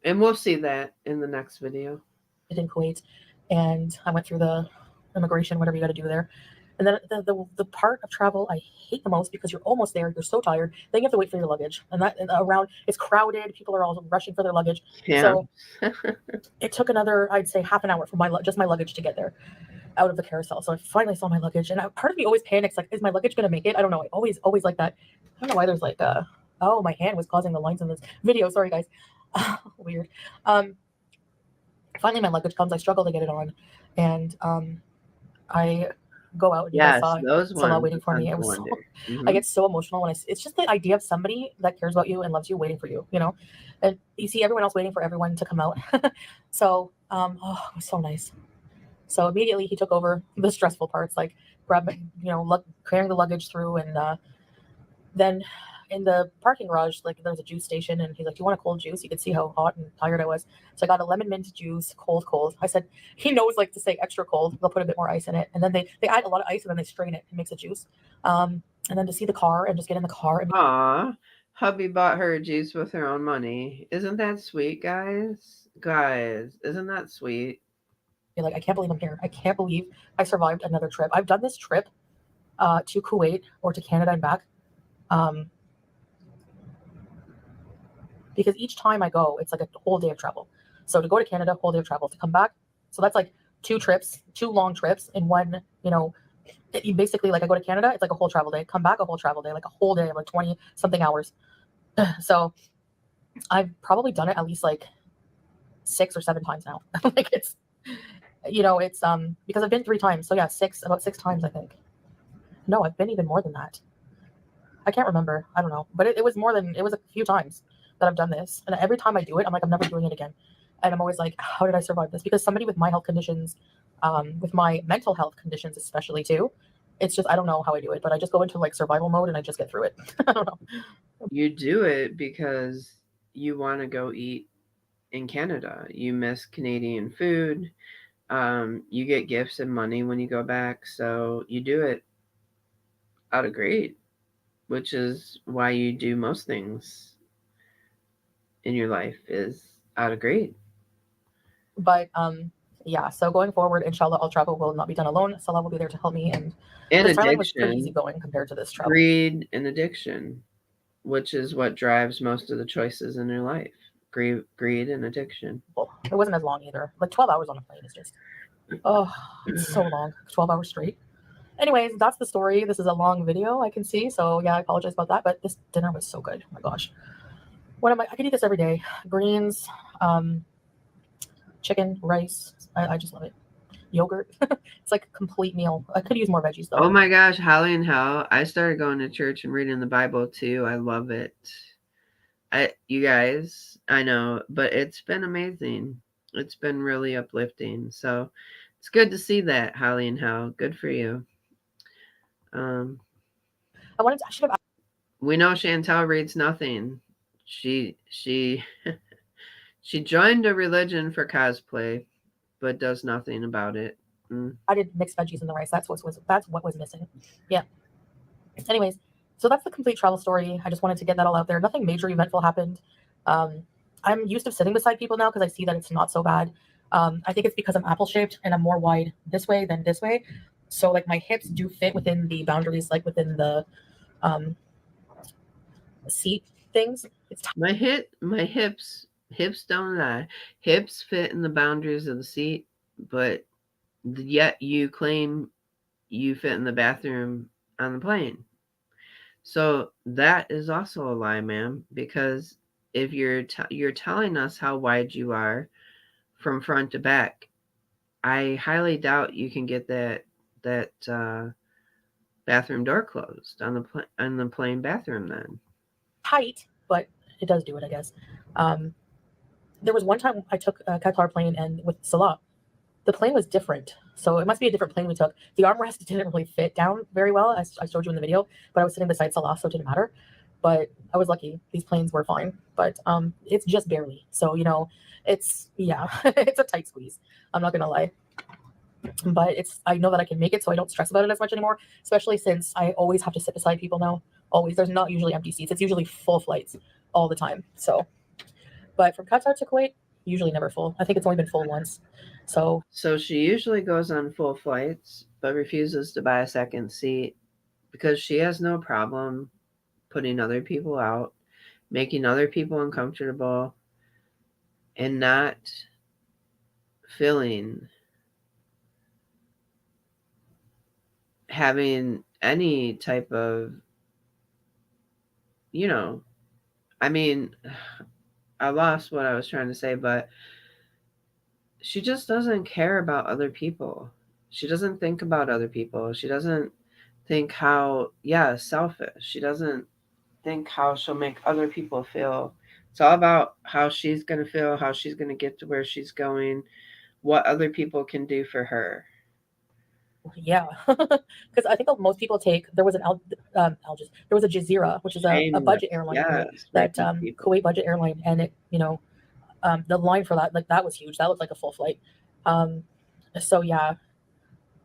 And we'll see that in the next video. In Kuwait, and I went through the immigration, whatever you got to do there. And then the part of travel I hate the most, because you're almost there, you're so tired, then you have to wait for your luggage, and around it's crowded, people are all rushing for their luggage. Yeah. So it took another, I'd say, half an hour for just my luggage to get there. out of the carousel. So I finally saw my luggage, and part of me always panics, like, is my luggage gonna make it? I don't know. I always like that. I don't know why there's like oh, my hand was causing the lines in this video. Sorry guys. Weird. Finally my luggage comes. I struggle to get it on, and I go out, and you guys Yes, saw those Salah ones waiting are for fun me. to It was so, wonder. I get so emotional when it's just the idea of somebody that cares about you and loves you waiting for you, you know. And you see everyone else waiting for everyone to come out. So oh, it was so nice. So immediately he took over the stressful parts, like grabbing, carrying the luggage through, and then in the parking garage, like there's a juice station, and he's like, "Do you want a cold juice?" You could see how hot and tired I was, so I got a lemon mint juice, cold. I said, he knows like to say extra cold. They'll put a bit more ice in it, and then they add a lot of ice, and then they strain it and makes a juice. And then to see the car and just get in the car and Aw, hubby bought her a juice with her own money. Isn't that sweet, guys? Guys, isn't that sweet? be like, I can't believe I'm here. I can't believe I survived another trip. I've done this trip to Kuwait or to Canada and back. Because each time I go, it's like a whole day of travel. So to go to Canada, whole day of travel. To come back, so that's like two long trips in one. You basically, like, I go to Canada, it's like a whole travel day. Come back, a whole travel day, like a whole day of like 20 something hours. So I've probably done it at least like 6 or 7 times now. Like it's because I've been 3 times. So yeah, about 6 times I think. No, I've been even more than that. I can't remember. I don't know, but it was a few times that I've done this, and every time I do it, I'm like, I'm never doing it again. And I'm always like, how did I survive this? Because somebody with my health conditions, with my mental health conditions especially too, it's just, I don't know how I do it, but I just go into like survival mode and I just get through it. I don't know. You do it because you want to go eat in Canada. You miss Canadian food. You get gifts and money when you go back, so you do it out of greed, which is why you do most things in your life is out of greed. But yeah, so going forward, inshallah, all travel will not be done alone. Salah will be there to help me, and And this Thailand was pretty easy addiction, going compared to this travel. greed and addiction, which is what drives most of the choices in your life. Greed and addiction. Well, it wasn't as long either. Like 12 hours on a plane is just, oh, it's so long. 12 hours straight. Anyways, that's the story. This is a long video, I can see. So yeah, I apologize about that. But this dinner was so good. Oh my gosh. I could eat this every day. Greens, chicken, rice. I just love it. Yogurt. It's like a complete meal. I could use more veggies though. Oh my gosh, Holly and Hell. I started going to church and reading the Bible too. I love it. You guys, I know, but it's been amazing. It's been really uplifting. So it's good to see that, Holly and Hell. Good for you. I should have. We know Chantel reads nothing. She she joined a religion for cosplay, but does nothing about it. I did mixed veggies in the rice. That's what was missing. Yeah. Anyways, so that's the complete travel story. I just wanted to get that all out there. Nothing major eventful happened. I'm used to sitting beside people now because I see that it's not so bad. I think it's because I'm apple shaped and I'm more wide this way than this way. So like my hips do fit within the boundaries, like within the seat things. My hips don't lie. Hips fit in the boundaries of the seat, but yet you claim you fit in the bathroom on the plane. So that is also a lie, ma'am, because if you're telling us how wide you are from front to back, I highly doubt you can get that bathroom door closed on the plane bathroom then. Tight, but it does do it, I guess. There was one time I took a Qatar plane and with Salah, the plane was different. So it must be a different plane we took. The armrest didn't really fit down very well, as I showed you in the video, but I was sitting beside Salah, so it didn't matter. But I was lucky. These planes were fine, but it's just barely. So, it's it's a tight squeeze. I'm not going to lie. But I know that I can make it, so I don't stress about it as much anymore, especially since I always have to sit beside people now. Always. There's not usually empty seats. It's usually full flights all the time. So, but from Qatar to Kuwait, usually never full. I think it's only been full once. So she usually goes on full flights, but refuses to buy a second seat because she has no problem putting other people out, making other people uncomfortable, and not filling having any type of, you know, I mean, I lost what I was trying to say, but she just doesn't care about other people. She doesn't think about other people. She doesn't think how, yeah, selfish. She doesn't think how she'll make other people feel. It's all about how she's going to feel, how she's going to get to where she's going, what other people can do for her. Yeah, because I think most people take, there was an there was a Jazeera, which is a budget airline, yes, right? That Kuwait budget airline, and it, the line for that, like, that was huge. That looked like a full flight. So yeah,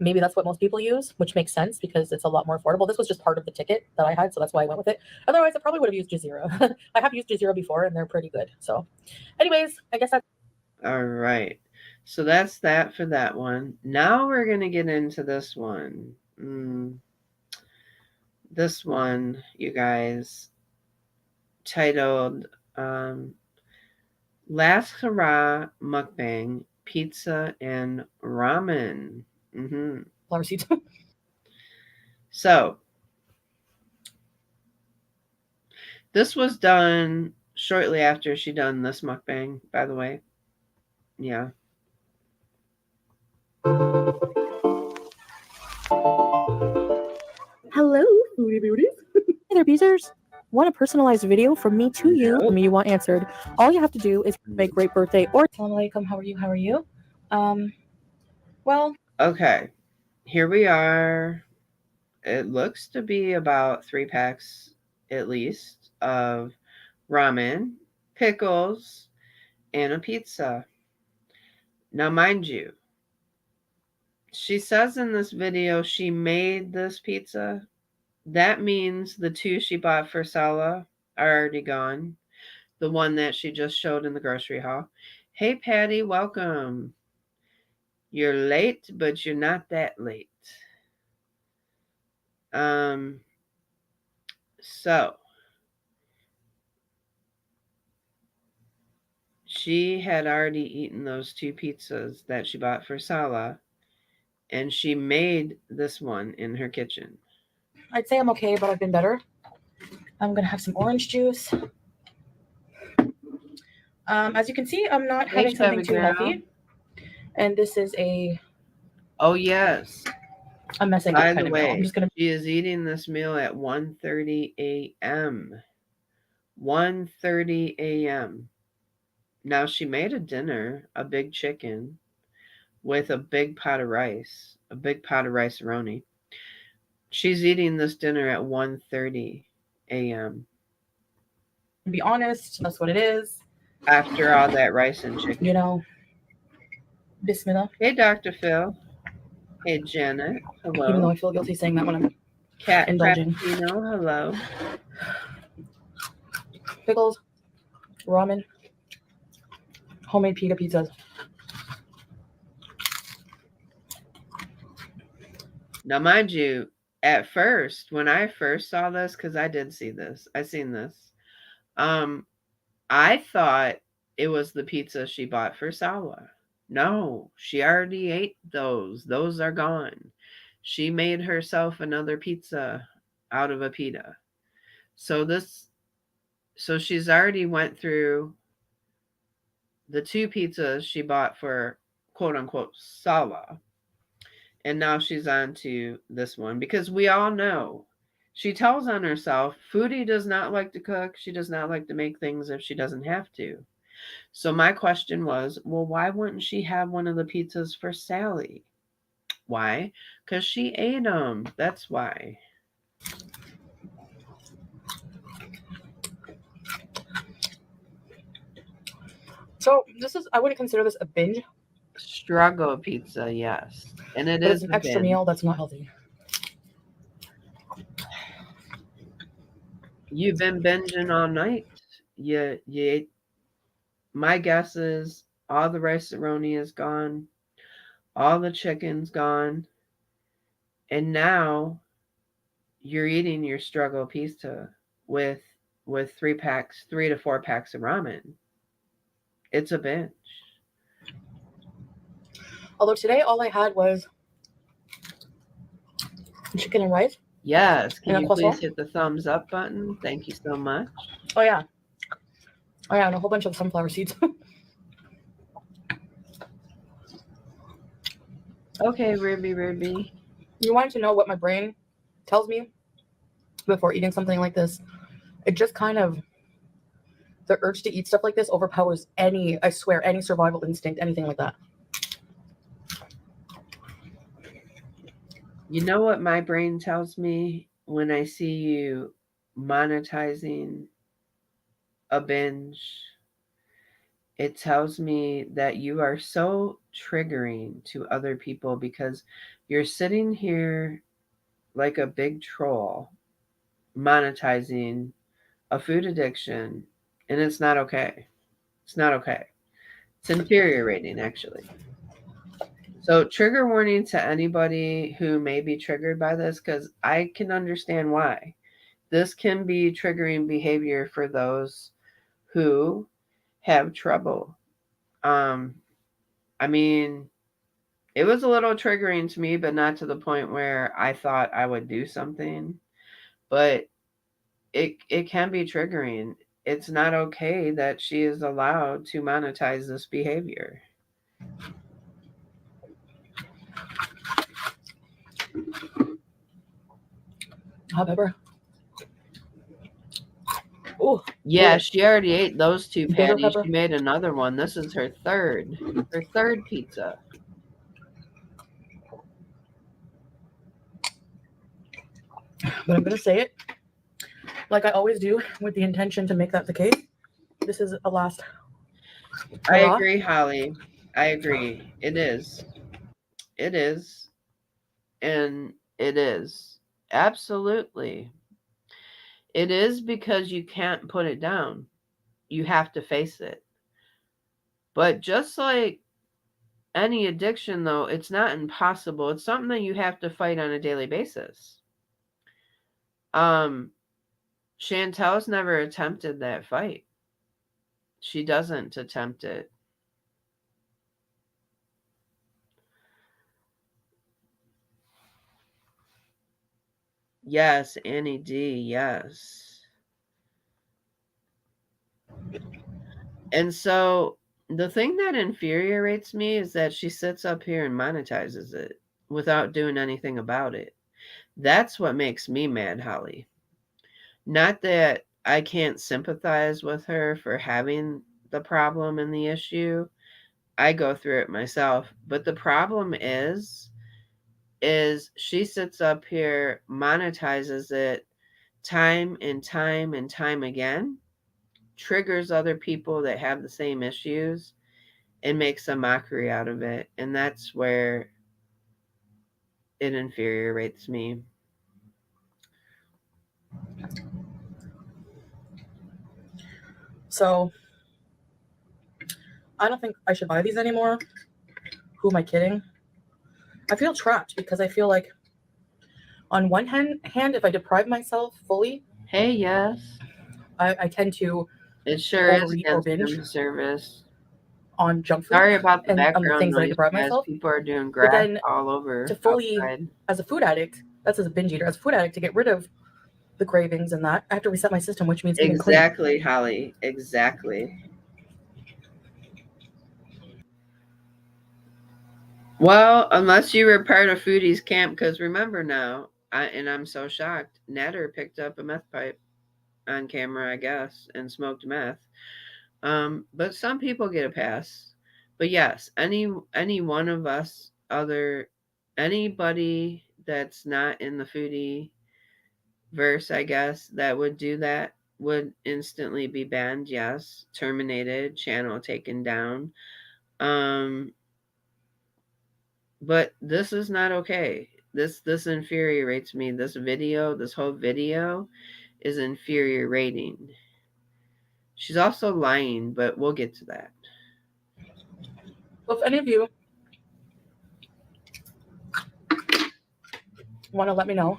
maybe that's what most people use, which makes sense because it's a lot more affordable. This was just part of the ticket that I had, so that's why I went with it. Otherwise, I probably would have used Jazeera. I have used Jazeera before, and they're pretty good. So, anyways, I guess that's all right. So that's that for that one. Now we're going to get into this one. This one, you guys, titled Last Hurrah Mukbang, Pizza and Ramen. flower seeds. So, this was done shortly after she done this mukbang, by the way. Yeah. Hello, foodie beauties. Hey there, Beezers. Want a personalized video from me to you? From me you want answered. All you have to do is make great birthday or Assalamu alaikum. How are you? How are you? Well. Okay. Here we are. It looks to be about 3 packs at least of ramen, pickles, and a pizza. Now, mind you, she says in this video she made this pizza. That means the 2 she bought for Salah are already gone. The one that she just showed in the grocery haul. Hey, Patty, welcome. You're late, but you're not that late. So she had already eaten those 2 pizzas that she bought for Salah, and she made this one in her kitchen. I'd say I'm okay, but I've been better. I'm gonna have some orange juice. As you can see, I'm not having something too healthy, and this is a yes, a mess I by kind the of way, meal. I'm just gonna. She is eating this meal at 1:30 a.m. 1:30 a.m. Now she made a dinner, a big chicken with a big pot of rice, a big pot of rice-a-roni. She's eating this dinner at 1:30 a.m. To be honest, that's what it is. After all that rice and chicken. Bismillah. Hey, Dr. Phil. Hey, Janet. Hello. Even though I feel guilty saying that when I'm Cat indulging. Frappuccino. Hello. Pickles, ramen, homemade pita pizzas. Now, mind you, at first, when I first saw this, because I did see this, I seen this, I thought it was the pizza she bought for Salah. No, she already ate those. Those are gone. She made herself another pizza out of a pita. So she's already went through the 2 pizzas she bought for quote unquote Salah. And now she's on to this one because we all know she tells on herself, Foodie does not like to cook. She does not like to make things if she doesn't have to. So my question was, well, why wouldn't she have one of the pizzas for Sally? Why? Because she ate them. That's why. So I wouldn't consider this a binge. Struggle pizza, yes. And it but is it's an extra meal that's not healthy. You've been binging all night. You ate. My guess is all the rice-a-roni is gone. All the chicken's gone. And now you're eating your struggle pizza with 3 to 4 packs of ramen. It's a binge. Although today all I had was Chicken and rice. Yes. Can And a you croissant? please hit the thumbs up button? Thank you so much. Oh yeah. Oh yeah, and a whole bunch of sunflower seeds. Okay, Ruby. You wanted to know what my brain tells me before eating something like this. It just kind of, the urge to eat stuff like this overpowers any, I swear, any survival instinct, anything like that. You know what my brain tells me when I see you monetizing a binge? It tells me that you are so triggering to other people because you're sitting here like a big troll monetizing a food addiction, and it's not okay. It's not okay. It's infuriating, actually. So, trigger warning to anybody who may be triggered by this, because I can understand why. This can be triggering behavior for those who have trouble. I mean, it was a little triggering to me, but not to the point where I thought I would do something. But it can be triggering. It's not okay that she is allowed to monetize this behavior. However. Oh. Yeah, she already ate those two Bitter patties. pepper. She made another one. This is her third pizza. But I'm going to say it like I always do with the intention to make that the case. This is a last. I agree, Holly. I agree. It is. It is. And it is. Absolutely. It is because you can't put it down. You have to face it. But just like any addiction, though, it's not impossible. It's something that you have to fight on a daily basis. Chantel's never attempted that fight. She doesn't attempt it. Yes, Annie D, yes. And so the thing that infuriates me is that she sits up here and monetizes it without doing anything about it. That's what makes me mad, Holly. Not that I can't sympathize with her for having the problem and the issue. I go through it myself. But the problem is she sits up here, monetizes it time and time and time again, triggers other people that have the same issues, and makes a mockery out of it. And that's where it infuriates me. So I don't think I should buy these anymore. Who am I kidding? I feel trapped because I feel like on one hand, if I deprive myself fully, hey, yes, I tend to it sure is overeat or against binge room service. on junk food. Sorry about the and on the background things that I noise, deprive guys. myself. People are doing But grass then all over to fully, outside. as a food addict, that's as a binge eater, as a food addict, to get rid of the cravings and that, I have to reset my system, which means eating clean. Exactly, Holly. Exactly. Well, unless you were part of Foodie's camp, because remember now, I'm so shocked, Natter picked up a meth pipe on camera, I guess, and smoked meth. But some people get a pass. But yes, any one of us, anybody that's not in the Foodie verse, I guess, that would do that would instantly be banned. Yes, terminated, channel taken down. But this is not okay. This infuriates me. This whole video is infuriating. She's also lying, but we'll get to that. Well, if any of you want to let me know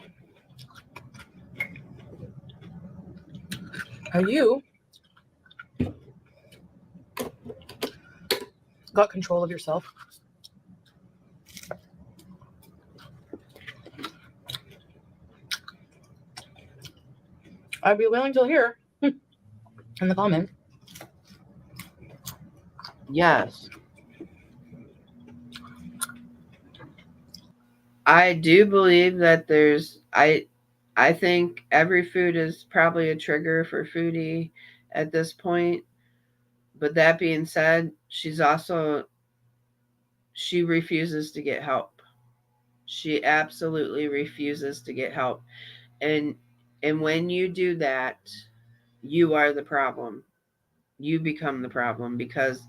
how you got control of yourself I'd be willing to hear in the comments. Yes. I do believe that I think every food is probably a trigger for Foodie at this point. But that being said, she refuses to get help. She absolutely refuses to get help. And when you do that, you are the problem. You become the problem because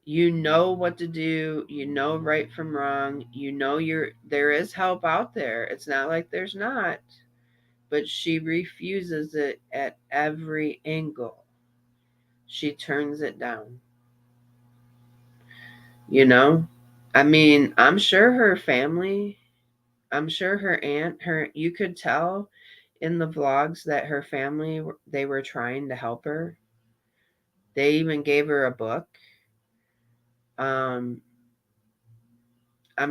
you know what to do, you know right from wrong, you know there is help out there. It's not like there's not. But she refuses it at every angle. She turns it down. You know? I mean, I'm sure her family, I'm sure her aunt, you could tell in the vlogs that her family, they were trying to help her. They even gave her a book. I'm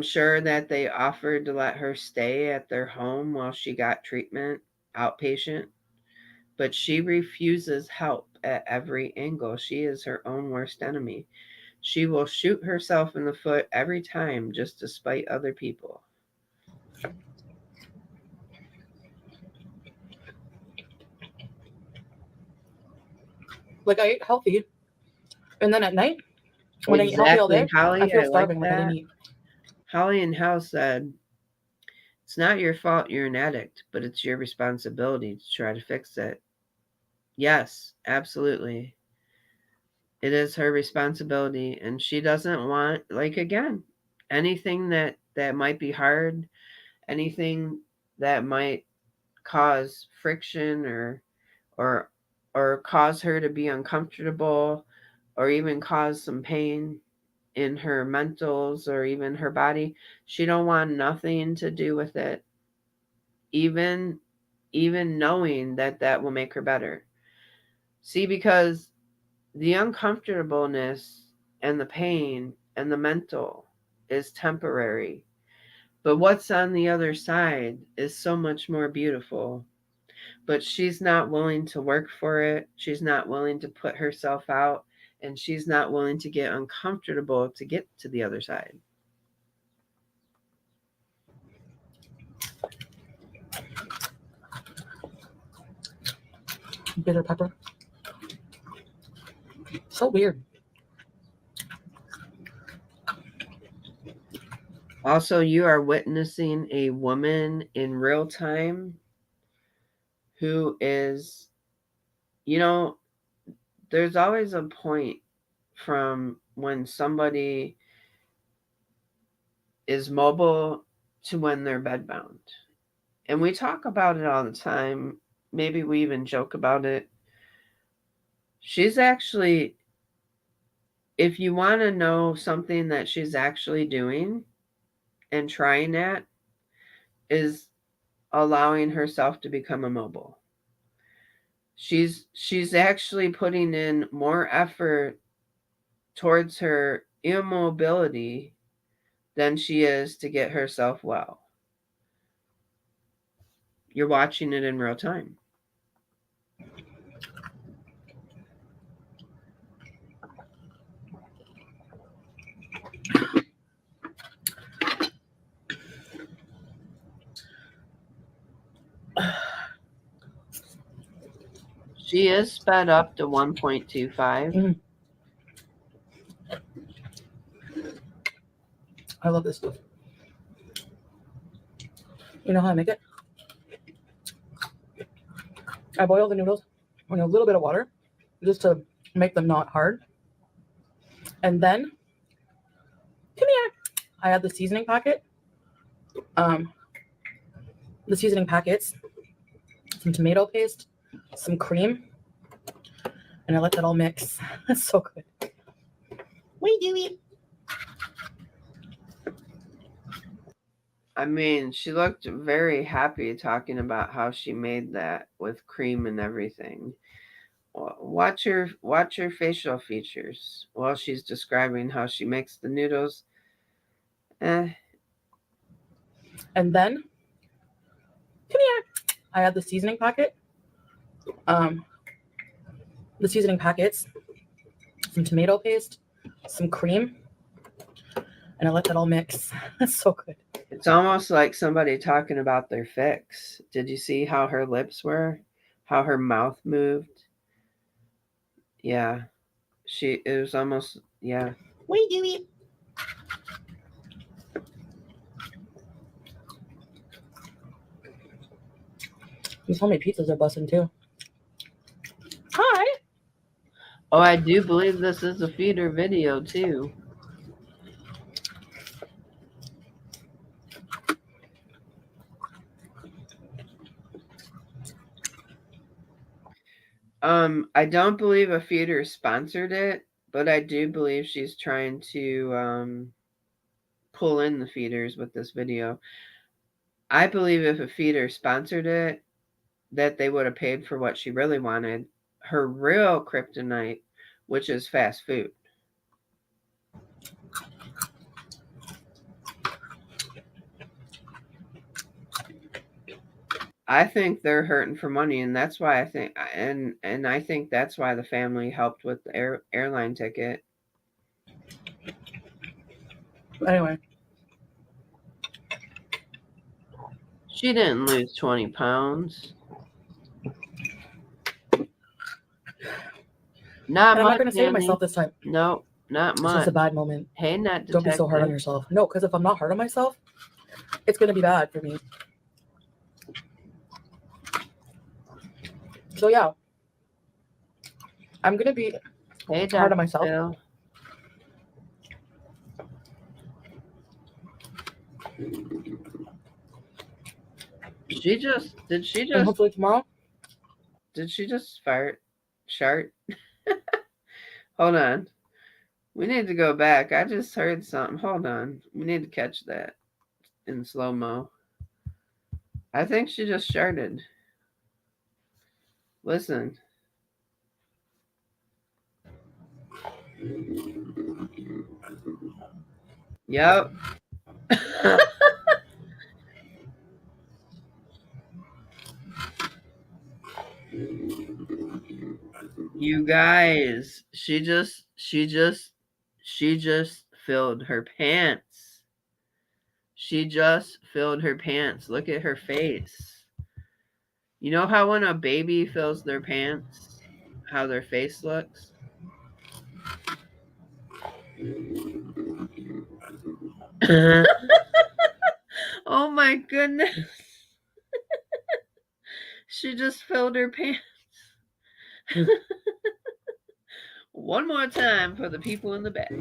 sure that they offered to let her stay at their home while she got treatment, outpatient. But she refuses help at every angle. She is her own worst enemy. She will shoot herself in the foot every time just to spite other people. Like, I eat healthy, and then at night, when I eat healthy all day, Holly, I feel starving like I didn't eat. Holly and Hal said, it's not your fault you're an addict, but it's your responsibility to try to fix it. Yes, absolutely. It is her responsibility, and she doesn't want, like, again, anything that might be hard, anything that might cause friction or cause her to be uncomfortable or even cause some pain in her mentals or even her body. She don't want nothing to do with it, even knowing that will make her better. See, because the uncomfortableness and the pain and the mental is temporary, but what's on the other side is so much more beautiful. But she's not willing to work for it. She's not willing to put herself out, and she's not willing to get uncomfortable to get to the other side. Bitter pepper. So weird. Also, you are witnessing a woman in real time who is, there's always a point from when somebody is mobile to when they're bedbound. And we talk about it all the time. Maybe we even joke about it. She's actually, if you want to know something that she's actually doing and trying at, is allowing herself to become immobile. She's actually putting in more effort towards her immobility than she is to get herself well. You're watching it in real time. She is sped up to 1.25. I love this stuff. You know how I make it? I boil the noodles in a little bit of water just to make them not hard. And then, come here, I add the seasoning packet. The seasoning packets, some tomato paste, some cream, and I let that all mix. That's so good. What are you doing? I mean, she looked very happy talking about how she made that with cream and everything. Watch her facial features while she's describing how she makes the noodles. And then, come here, I add the seasoning packet. the seasoning packets, some tomato paste, some cream, and I let that all mix. That's so good. It's almost like somebody talking about their fix. Did you see how her lips were? How her mouth moved? Yeah. It was almost, yeah. What are you doing? These homemade pizzas are busting too. Hi. Oh, I do believe this is a feeder video too. I don't believe a feeder sponsored it, but I do believe she's trying to pull in the feeders with this video. I believe if a feeder sponsored it, that they would have paid for what she really wanted, her real kryptonite, which is fast food. I think they're hurting for money, and that's why I think, and I think that's why the family helped with the airline ticket. Anyway, She didn't lose 20 pounds. Not I'm much. not going to say to Annie. myself this time. No, not much. It's just a bad moment. Hey, not Don't be so hard on yourself. No, because if I'm not hard on myself, it's going to be bad for me. So yeah, I'm going to be hard on myself. Phil. Did she And just hopefully tomorrow. Did she just shart? Hold on. We need to go back. I just heard something. Hold on. We need to catch that in slow-mo. I think she just sharted. Listen. Yep. You guys, she just filled her pants. She just filled her pants. Look at her face. You know how when a baby fills their pants, how their face looks? Oh my goodness. She just filled her pants. One more time for the people in the back.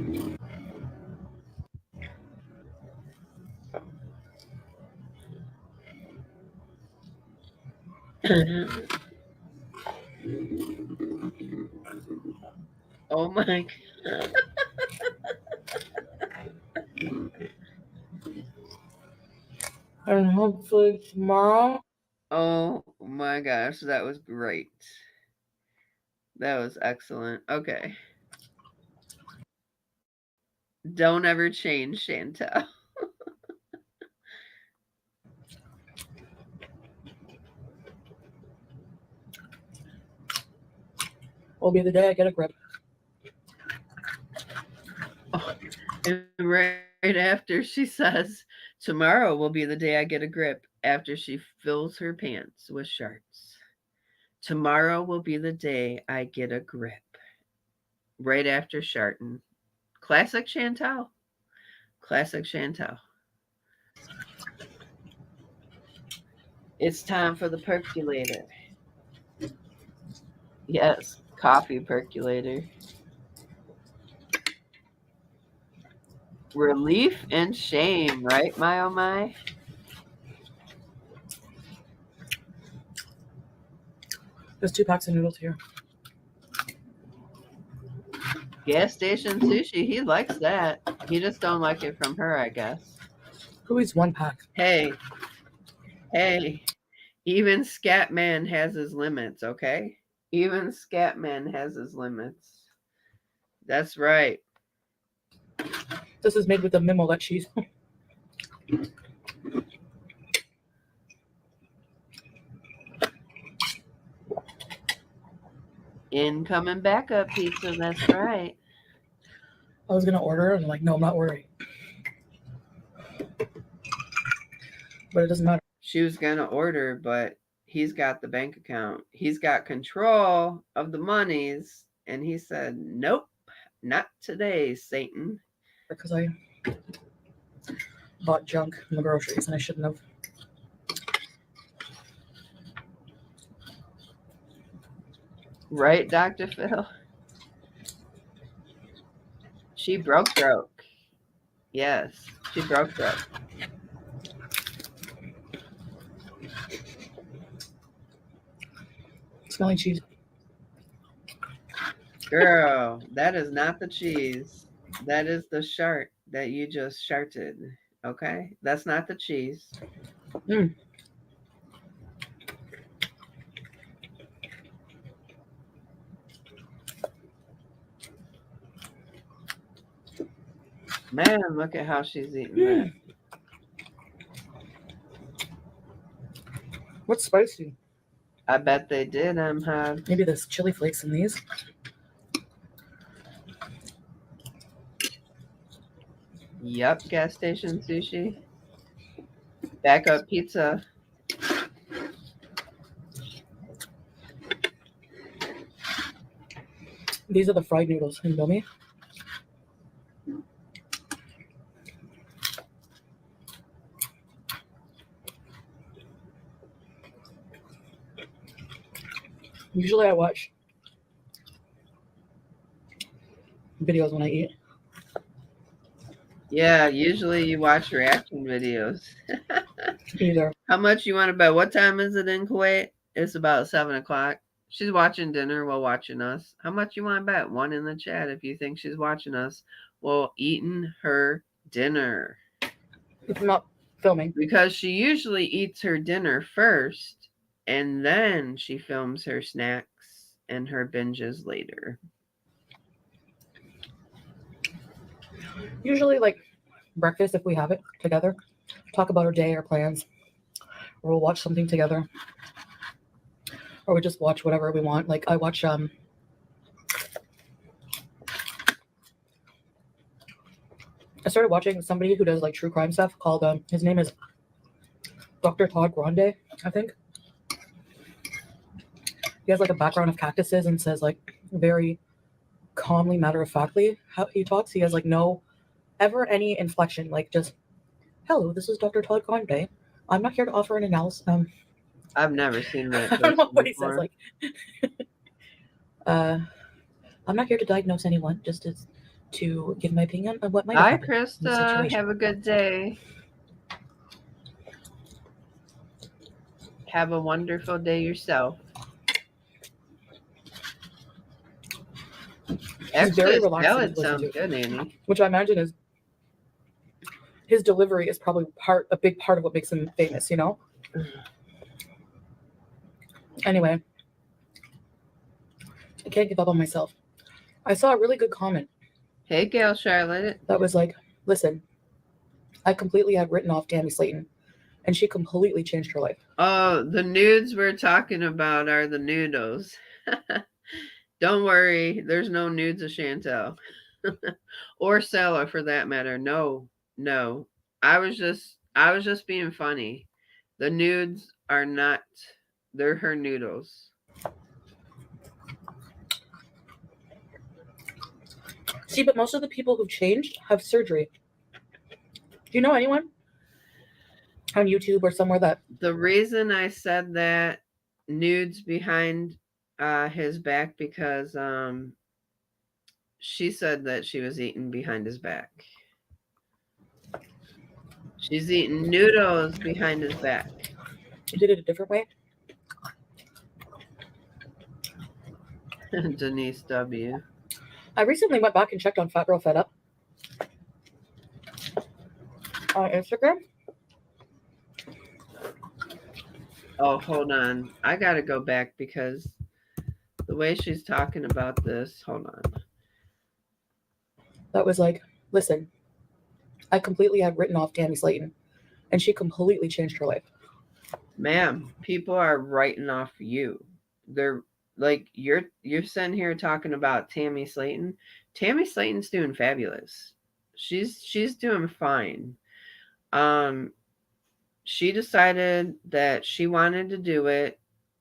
Oh my God. And hopefully tomorrow. Oh my gosh, that was great. That was excellent. Okay. Don't ever change, Chantel. Will be the day I get a grip. Oh, and right after she says, tomorrow will be the day I get a grip, after she fills her pants with sharts. Tomorrow will be the day I get a grip. Right after sharting. Classic Chantel. Classic Chantel. It's time for the percolator. Yes, coffee percolator. Relief and shame, right, my oh my? There's 2 packs of noodles here. Gas station sushi, he likes that. He just don't like it from her, I guess. Who eats 1 pack? Hey, even Scatman has his limits, okay? Even Scatman has his limits. That's right. This is made with the mimola cheese. Incoming backup pizza. That's right. I was gonna order, and I'm like, no, I'm not ordering. But it doesn't matter. She was gonna order, but he's got the bank account. He's got control of the monies, and he said, "Nope, not today, Satan." Because I bought junk in the groceries, and I shouldn't have. Right, Dr. Phil? She broke. Yes, she broke. Smelling cheese. Girl, that is not the cheese. That is the shart that you just sharted. Okay? That's not the cheese. Mm. Man, look at how she's eating that. What's spicy? I bet they did, Had. Maybe there's chili flakes in these. Yup, gas station sushi. Backup pizza. These are the fried noodles. Can you feel me? Usually I watch videos when I eat. Yeah, usually you watch reaction videos. Either. How much you want to bet? What time is it in Kuwait? It's about 7 o'clock. She's watching dinner while watching us. How much you want to bet? One in the chat if you think she's watching us while eating her dinner. If I'm not filming. Because she usually eats her dinner first, and then she films her snacks and her binges later. Usually, like breakfast, if we have it together, talk about our day, our plans, or we'll watch something together, or we just watch whatever we want. Like I watch I started watching somebody who does like true crime stuff called his name is Dr. Todd Grande, I think. He has like a background of cactuses and says like very calmly, matter-of-factly how he talks. He has like no ever any inflection, like just, hello, this is Dr. Todd Grande. I'm not here to offer an analysis. I've never seen that. I don't know what he says. Like, I'm not here to diagnose anyone, just to give my opinion on what might Hi, happen in the Krista. situation. Have a good day. Have a wonderful day yourself. Actually, his salad sounds good, Annie. Which I imagine is his delivery is probably a big part of what makes him famous, you know? Anyway, I can't give up on myself. I saw a really good comment. Hey, Gail Charlotte. That was like, listen, I completely had written off Tammy Slayton, and she completely changed her life. Oh, the nudes we're talking about are the noodles. Don't worry, there's no nudes of Chantel. Or Salah for that matter. No. I was just being funny. The nudes are not, they're her noodles. See, but most of the people who've changed have surgery. Do you know anyone on YouTube or somewhere that... The reason I said that nudes behind his back, because she said that she was eating behind his back. She's eating noodles behind his back. You did it a different way? Denise W. I recently went back and checked on Fat Girl Fed Up on Instagram. Oh, hold on. I got to go back because the way she's talking about this, hold on. That was like, listen, I completely had written off Tammy Slayton, and she completely changed her life. Ma'am, people are writing off you. They're like you're sitting here talking about Tammy Slayton. Tammy Slayton's doing fabulous. She's doing fine. She decided that she wanted to do it.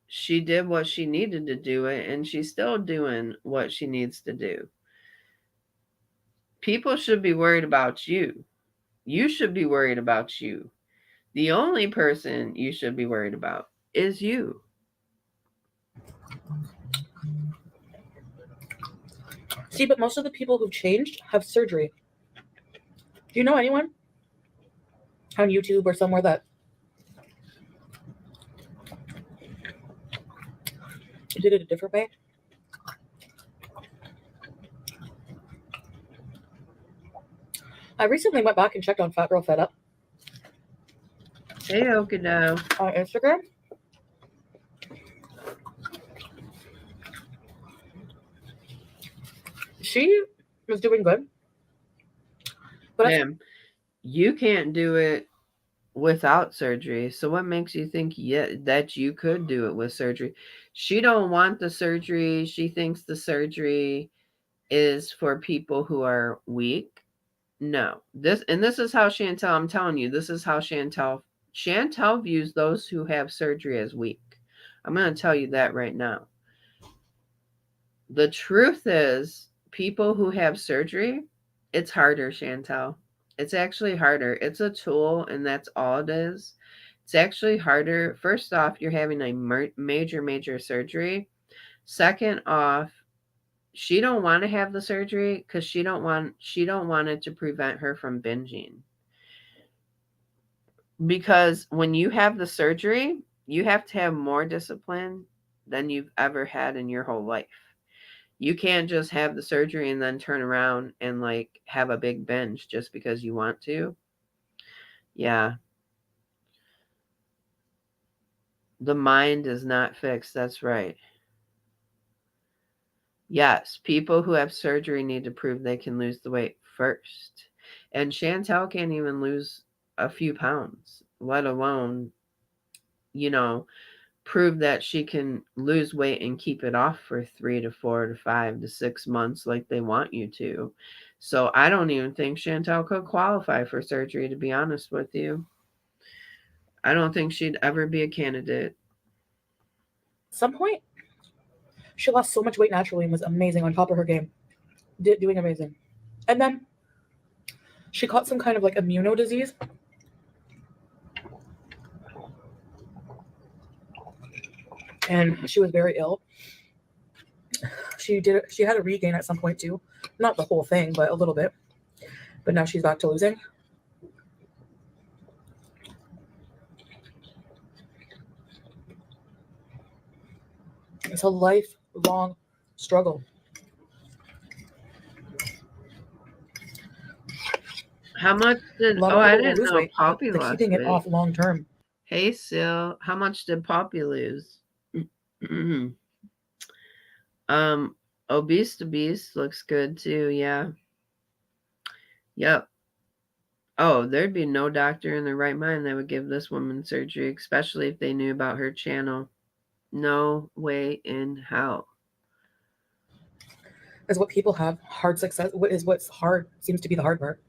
She did what she needed to do it, and she's still doing what she needs to do. People should be worried about you. You should be worried about you. The only person you should be worried about is you. See, but most of the people who've changed have surgery. Do you know anyone on YouTube or somewhere that did it a different way? I recently went back and checked on Fat Girl Fed Up Hey, Okado. on Instagram. She was doing good. But Ma'am, you can't do it without surgery. So what makes you think that you could do it with surgery? She don't want the surgery. She thinks the surgery is for people who are weak. No. This is how Chantel, I'm telling you, this is how Chantel views those who have surgery as weak. I'm going to tell you that right now. The truth is, people who have surgery, it's harder, Chantel. It's actually harder. It's a tool, and that's all it is. It's actually harder. First off, you're having a major surgery. Second off, she don't want to have the surgery because she don't want it to prevent her from binging. Because when you have the surgery, you have to have more discipline than you've ever had in your whole life. You can't just have the surgery and then turn around and like have a big binge just because you want to. Yeah. The mind is not fixed. That's right. Yes, people who have surgery need to prove they can lose the weight first. And Chantel can't even lose a few pounds, let alone, prove that she can lose weight and keep it off for 3 to 4 to 5 to 6 months like they want you to. So I don't even think Chantel could qualify for surgery, to be honest with you. I don't think she'd ever be a candidate. at some point, she lost so much weight naturally and was amazing on top of her game. Doing amazing. And then she caught some kind of like immuno disease. And she was very ill. She had a regain at some point too. Not the whole thing, but a little bit. But now she's back to losing. It's a lifelong struggle. How much did I didn't know weight, Poppy they're lost keeping weight. it off long term. Hey, Sil, how much did Poppy lose? Obese to Beast looks good too, yeah. Yep. Oh, there'd be no doctor in their right mind that would give this woman surgery, especially if they knew about her channel. No way in hell. Is what people have hard success. What's hard seems to be the hard part.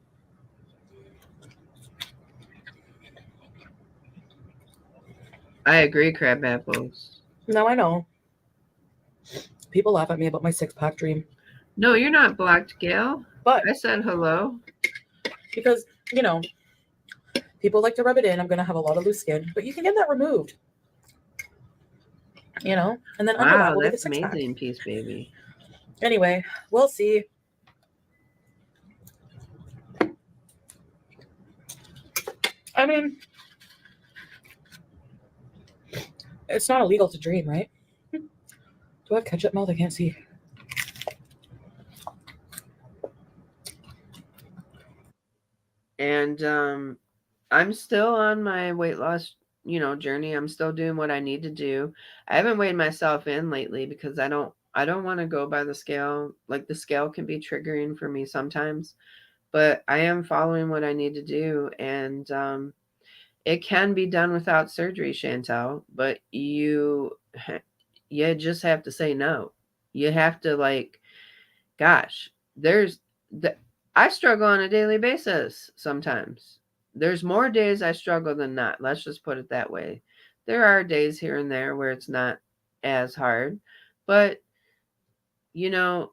I agree, crab apples. No, I know. People laugh at me about my 6-pack dream. No, you're not blocked, Gail. But I said hello. Because, people like to rub it in. I'm going to have a lot of loose skin. But you can get that removed. And then under that will be the 6-pack. Amazing piece, baby. Anyway, we'll see. I mean, it's not illegal to dream, right? Do I have ketchup mouth? I can't see. And I'm still on my weight loss, journey. I'm still doing what I need to do. I haven't weighed myself in lately because I don't want to go by the scale. Like the scale can be triggering for me sometimes, but I am following what I need to do, and it can be done without surgery, Chantel. But you you just have to say no. You have to, like, gosh, I struggle on a daily basis sometimes. There's more days I struggle than not. Let's just put it that way. There are days here and there where it's not as hard, but you know,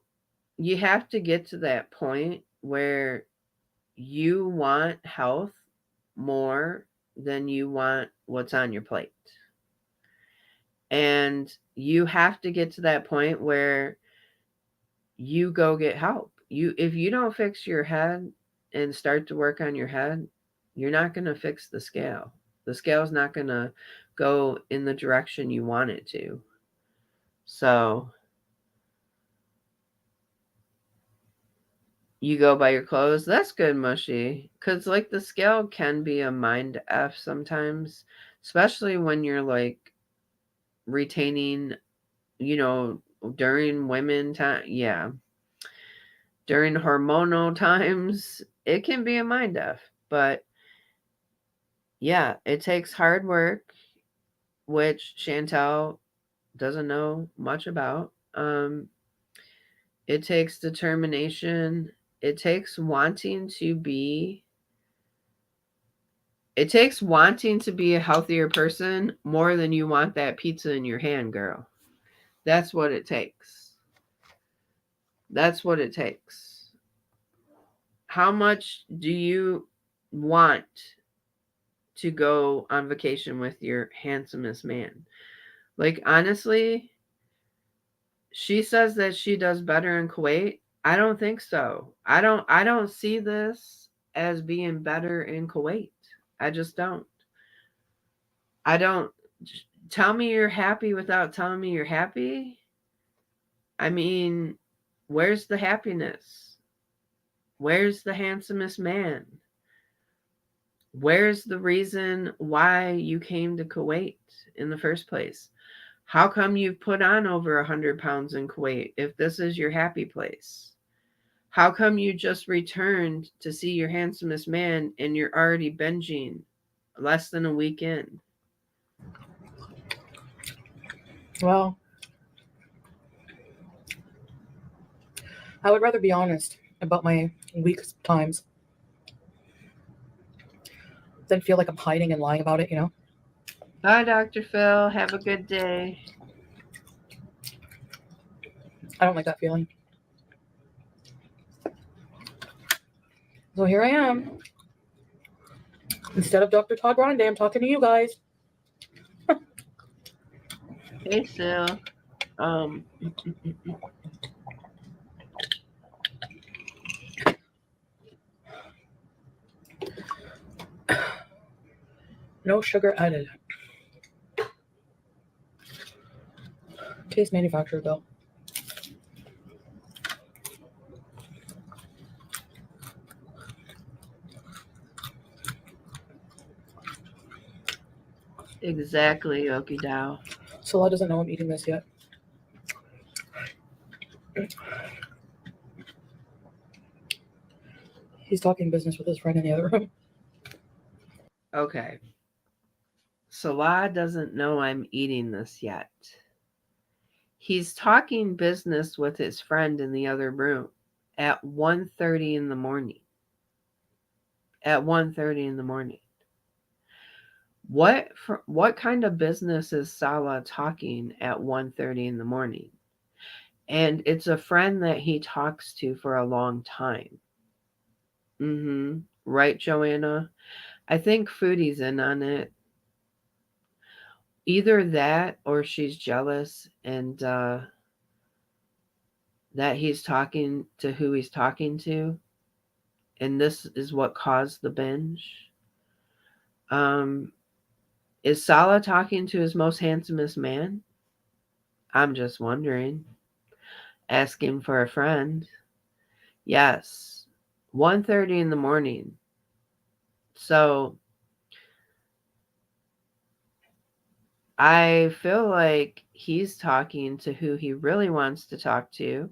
you have to get to that point where you want health more than you want what's on your plate. And you have to get to that point where you go get help. If you don't fix your head and start to work on your head, you're not going to fix the scale. The scale's not going to go in the direction you want it to. So you go by your clothes. That's good, Mushy. Because, like, the scale can be a mind F sometimes, especially when you're, like, retaining, during women time. Yeah. During hormonal times, it can be a mind F. But, yeah, it takes hard work, which Chantel doesn't know much about. It takes determination. It takes wanting to be a healthier person more than you want that pizza in your hand, girl. That's what it takes. That's what it takes. How much do you want to go on vacation with your handsomest man? Like, honestly, she says that she does better in Kuwait. I don't think so. I don't see this as being better in Kuwait. I just don't. I don't. Tell me you're happy without telling me you're happy. I mean, where's the happiness? Where's the handsomest man? Where's the reason why you came to Kuwait in the first place? How come you've put on over 100 pounds in Kuwait if this is your happy place? How come you just returned to see your handsomest man and you're already binging less than a week in? Well, I would rather be honest about my weak times than feel like I'm hiding and lying about it, Bye, Dr. Phil. Have a good day. I don't like that feeling. So here I am. Instead of Dr. Todd Grande, I'm talking to you guys. Hey, Sil. No sugar added. Taste manufactured though. Exactly, Okidao. Salah doesn't know I'm eating this yet. He's talking business with his friend in the other room. Okay. Salah doesn't know I'm eating this yet. He's talking business with his friend in the other room at 1:30 in the morning. At 1:30 in the morning. What kind of business is Salah talking at 1:30 in the morning? And it's a friend that he talks to for a long time. Right, Joanna? I think Foodie's in on it. Either that or she's jealous and that he's talking to who he's talking to. And this is what caused the binge. Is Salah talking to his most handsomest man? I'm just wondering. Asking for a friend. Yes. 1:30 in the morning. So I feel like he's talking to who he really wants to talk to.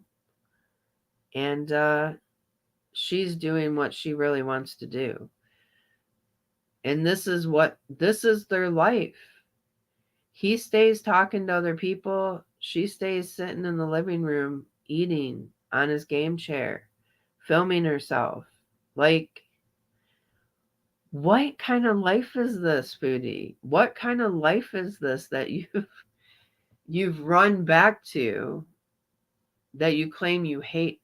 And she's doing what she really wants to do. And this is their life. He stays talking to other people. she stays sitting in the living room eating on his game chair, filming herself. Like, what kind of life is this, Foodie? What kind of life is this that you've run back to, that you claim you hate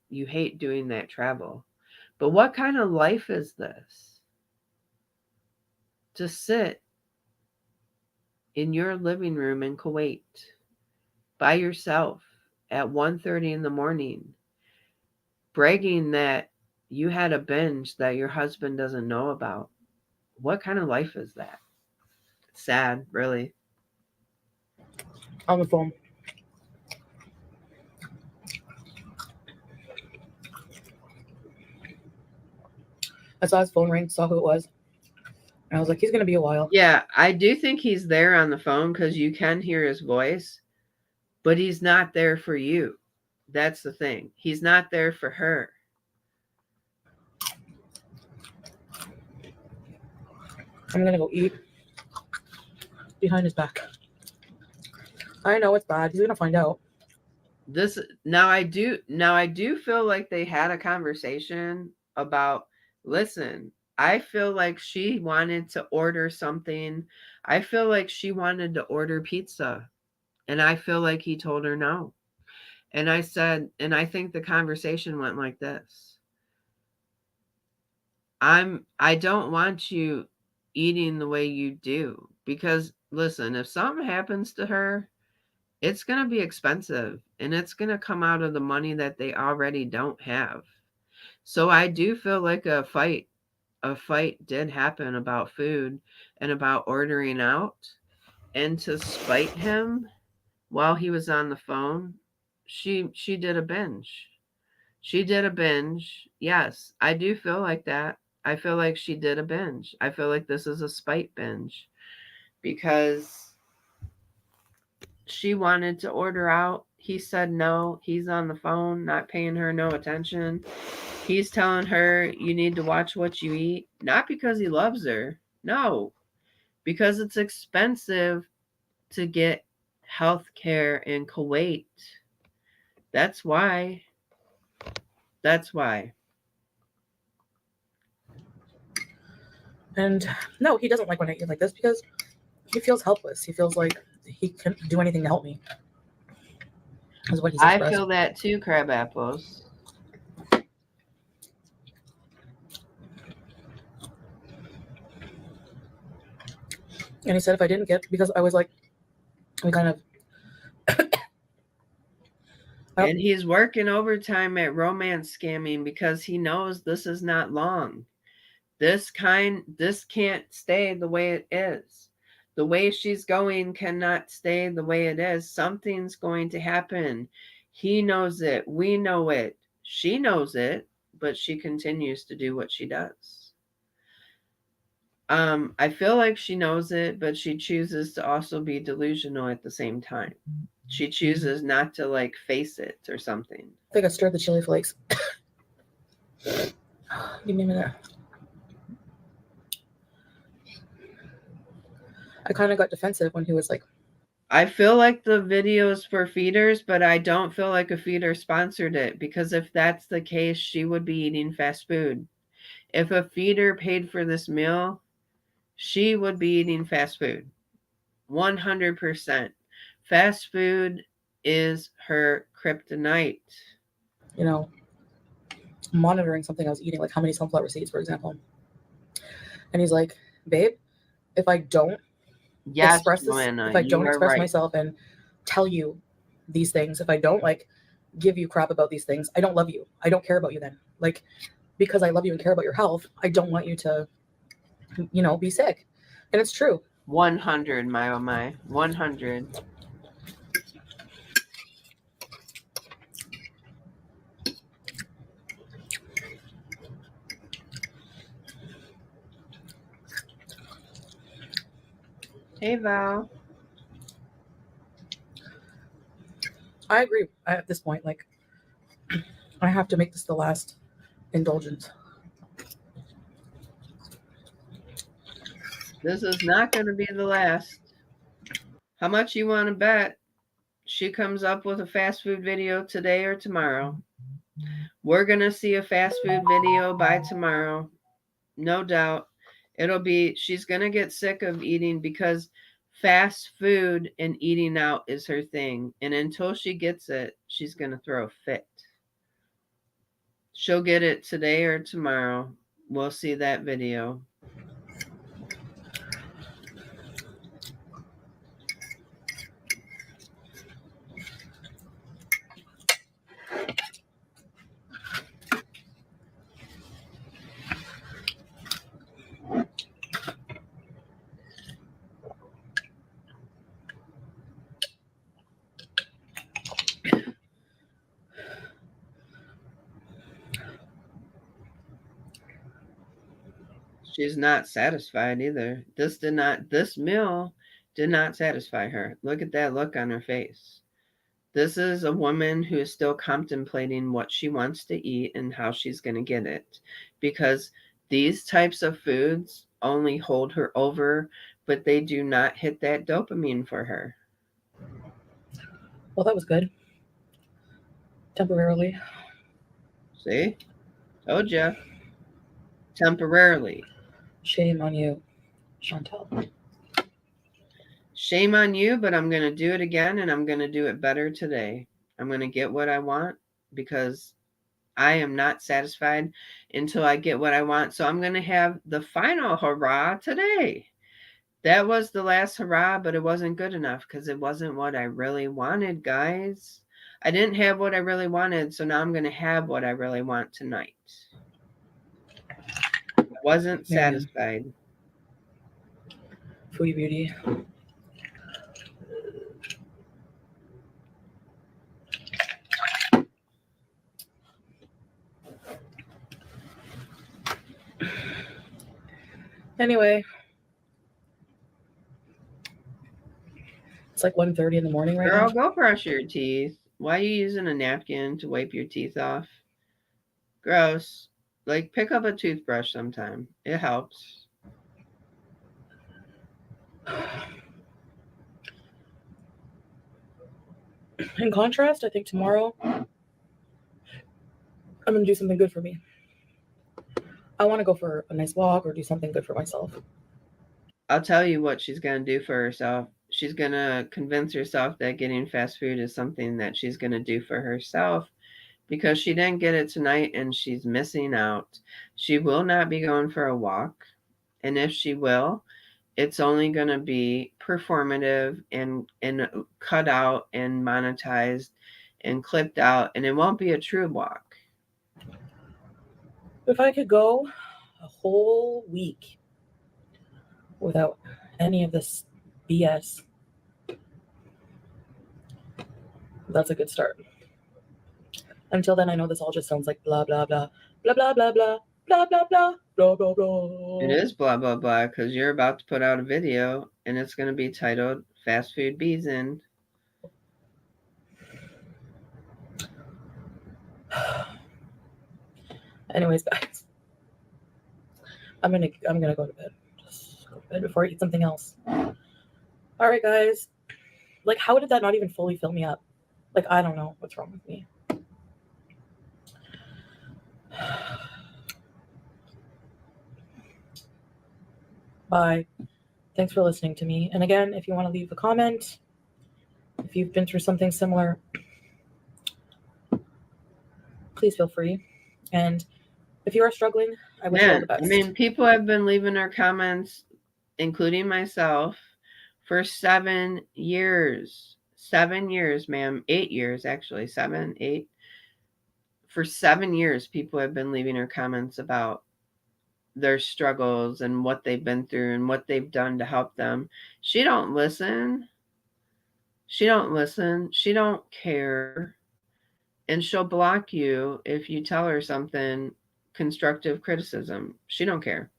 doing that travel? But what kind of life is this? To sit in your living room in Kuwait by yourself at 1:30 in the morning, bragging that you had a binge that your husband doesn't know about. What kind of life is that? Sad, really. On the phone. I saw his phone ring, saw who it was. And I was like, he's going to be a while. Yeah, I do think he's there on the phone because you can hear his voice, but he's not there for you. That's the thing. He's not there for her. I'm going to go eat behind his back. I know it's bad. He's going to find out. Now I do feel like they had a conversation about, listen, I feel like she wanted to order something. I feel like she wanted to order pizza. And I feel like he told her no. And I said, and I think the conversation went like this. I don't want you eating the way you do, because listen, if something happens to her, it's going to be expensive and it's going to come out of the money that they already don't have. So I do feel like a fight did happen about food and about ordering out. And to spite him while he was on the phone, she did a binge. She did a binge. Yes, I do feel like that. I feel like she did a binge. I feel like this is a spite binge because she wanted to order out. He said no. He's on the phone, not paying her no attention. He's telling her, you need to watch what you eat. Not because he loves her. No. Because it's expensive to get health care in Kuwait. That's why. That's why. And no, he doesn't like when I eat like this because he feels helpless. He feels like he can't do anything to help me. Is what he's expressed. I feel that too, Crab Apples. And he said if I didn't get, because I was like, we kind of. And he's working overtime at romance scamming because he knows this is not long. This can't stay the way it is. The way she's going cannot stay the way it is. Something's going to happen. He knows it. We know it. She knows it, but she continues to do what she does. I feel like she knows it, but she chooses to also be delusional at the same time. She chooses not to like face it or something. I think I stirred the chili flakes. Give me a minute. I kind of got defensive when he was like, I feel like the video's for feeders, but I don't feel like a feeder sponsored it, because if that's the case, she would be eating fast food. If a feeder paid for this meal, she would be eating fast food. 100%. Fast food is her kryptonite. You know, monitoring something I was eating, like how many sunflower seeds, for example. And he's like, babe, if I don't express this, if I don't express myself and tell you these things, if I don't like give you crap about these things, I don't love you. I don't care about you then. Like, because I love you and care about your health, I don't want you to, be sick. And it's true. 100, my oh my. 100. Hey, Val. I agree. At this point, like, I have to make this the last indulgence. This is not going to be the last. How much you want to bet she comes up with a fast food video today or tomorrow. We're going to see a fast food video by tomorrow. No doubt. She's going to get sick of eating because fast food and eating out is her thing. And until she gets it, she's going to throw a fit. She'll get it today or tomorrow. We'll see that video. She's not satisfied either. This meal did not satisfy her. Look at that look on her face. This is a woman who is still contemplating what she wants to eat and how she's going to get it. Because these types of foods only hold her over, but they do not hit that dopamine for her. Well, that was good. Temporarily. See? Told ya. Temporarily. Shame on you, Chantal. Shame on you, but I'm going to do it again, and I'm going to do it better today. I'm going to get what I want because I am not satisfied until I get what I want. So I'm going to have the final hurrah today. That was the last hurrah, but it wasn't good enough because it wasn't what I really wanted, guys. I didn't have what I really wanted, so now I'm going to have what I really want tonight. I wasn't satisfied. Foodie beauty. Anyway, it's like 1:30 in the morning right Girl, now. go brush your teeth. Why are you using a napkin to wipe your teeth off? Gross. Like, pick up a toothbrush sometime. It helps. In contrast, I think tomorrow I'm going to do something good for me. I want to go for a nice walk or do something good for myself. I'll tell you what she's going to do for herself. She's going to convince herself that getting fast food is something that she's going to do for herself because she didn't get it tonight and she's missing out. She will not be going for a walk. And if she will, it's only going to be performative and cut out and monetized and clipped out, and it won't be a true walk. If I could go a whole week without any of this BS, that's a good start. Until then, I know this all just sounds like blah, blah, blah, blah, blah, blah, blah, blah, blah, blah, blah, blah, blah. It is blah, blah, blah, because you're about to put out a video, and it's going to be titled Fast Food Beesin'. Anyways, guys, I'm gonna go to bed. Just go to bed before I eat something else. All right, guys. Like, how did that not even fully fill me up? Like, I don't know what's wrong with me. Bye. Thanks for listening to me. And again, if you want to leave a comment, if you've been through something similar, please feel free. And if you are struggling, I wish you all the best. I mean, people have been leaving their comments, including myself, for 7 years. 7 years, ma'am. 8 years, actually. 7, 8. For 7 years, people have been leaving their comments about their struggles and what they've been through and what they've done to help them. She don't listen. She don't listen. She don't care. And she'll block you if you tell her something constructive criticism. She don't care.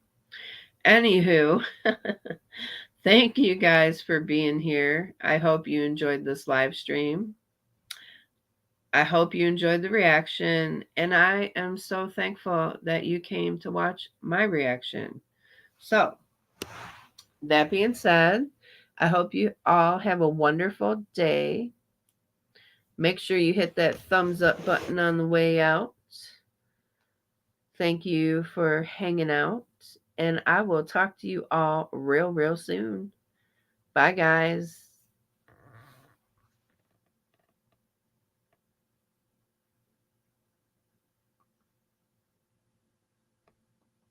Anywho, thank you guys for being here. I hope you enjoyed this live stream. I hope you enjoyed the reaction, and I am so thankful that you came to watch my reaction. So, that being said, I hope you all have a wonderful day. Make sure you hit that thumbs up button on the way out. Thank you for hanging out, and I will talk to you all real soon. Bye, guys.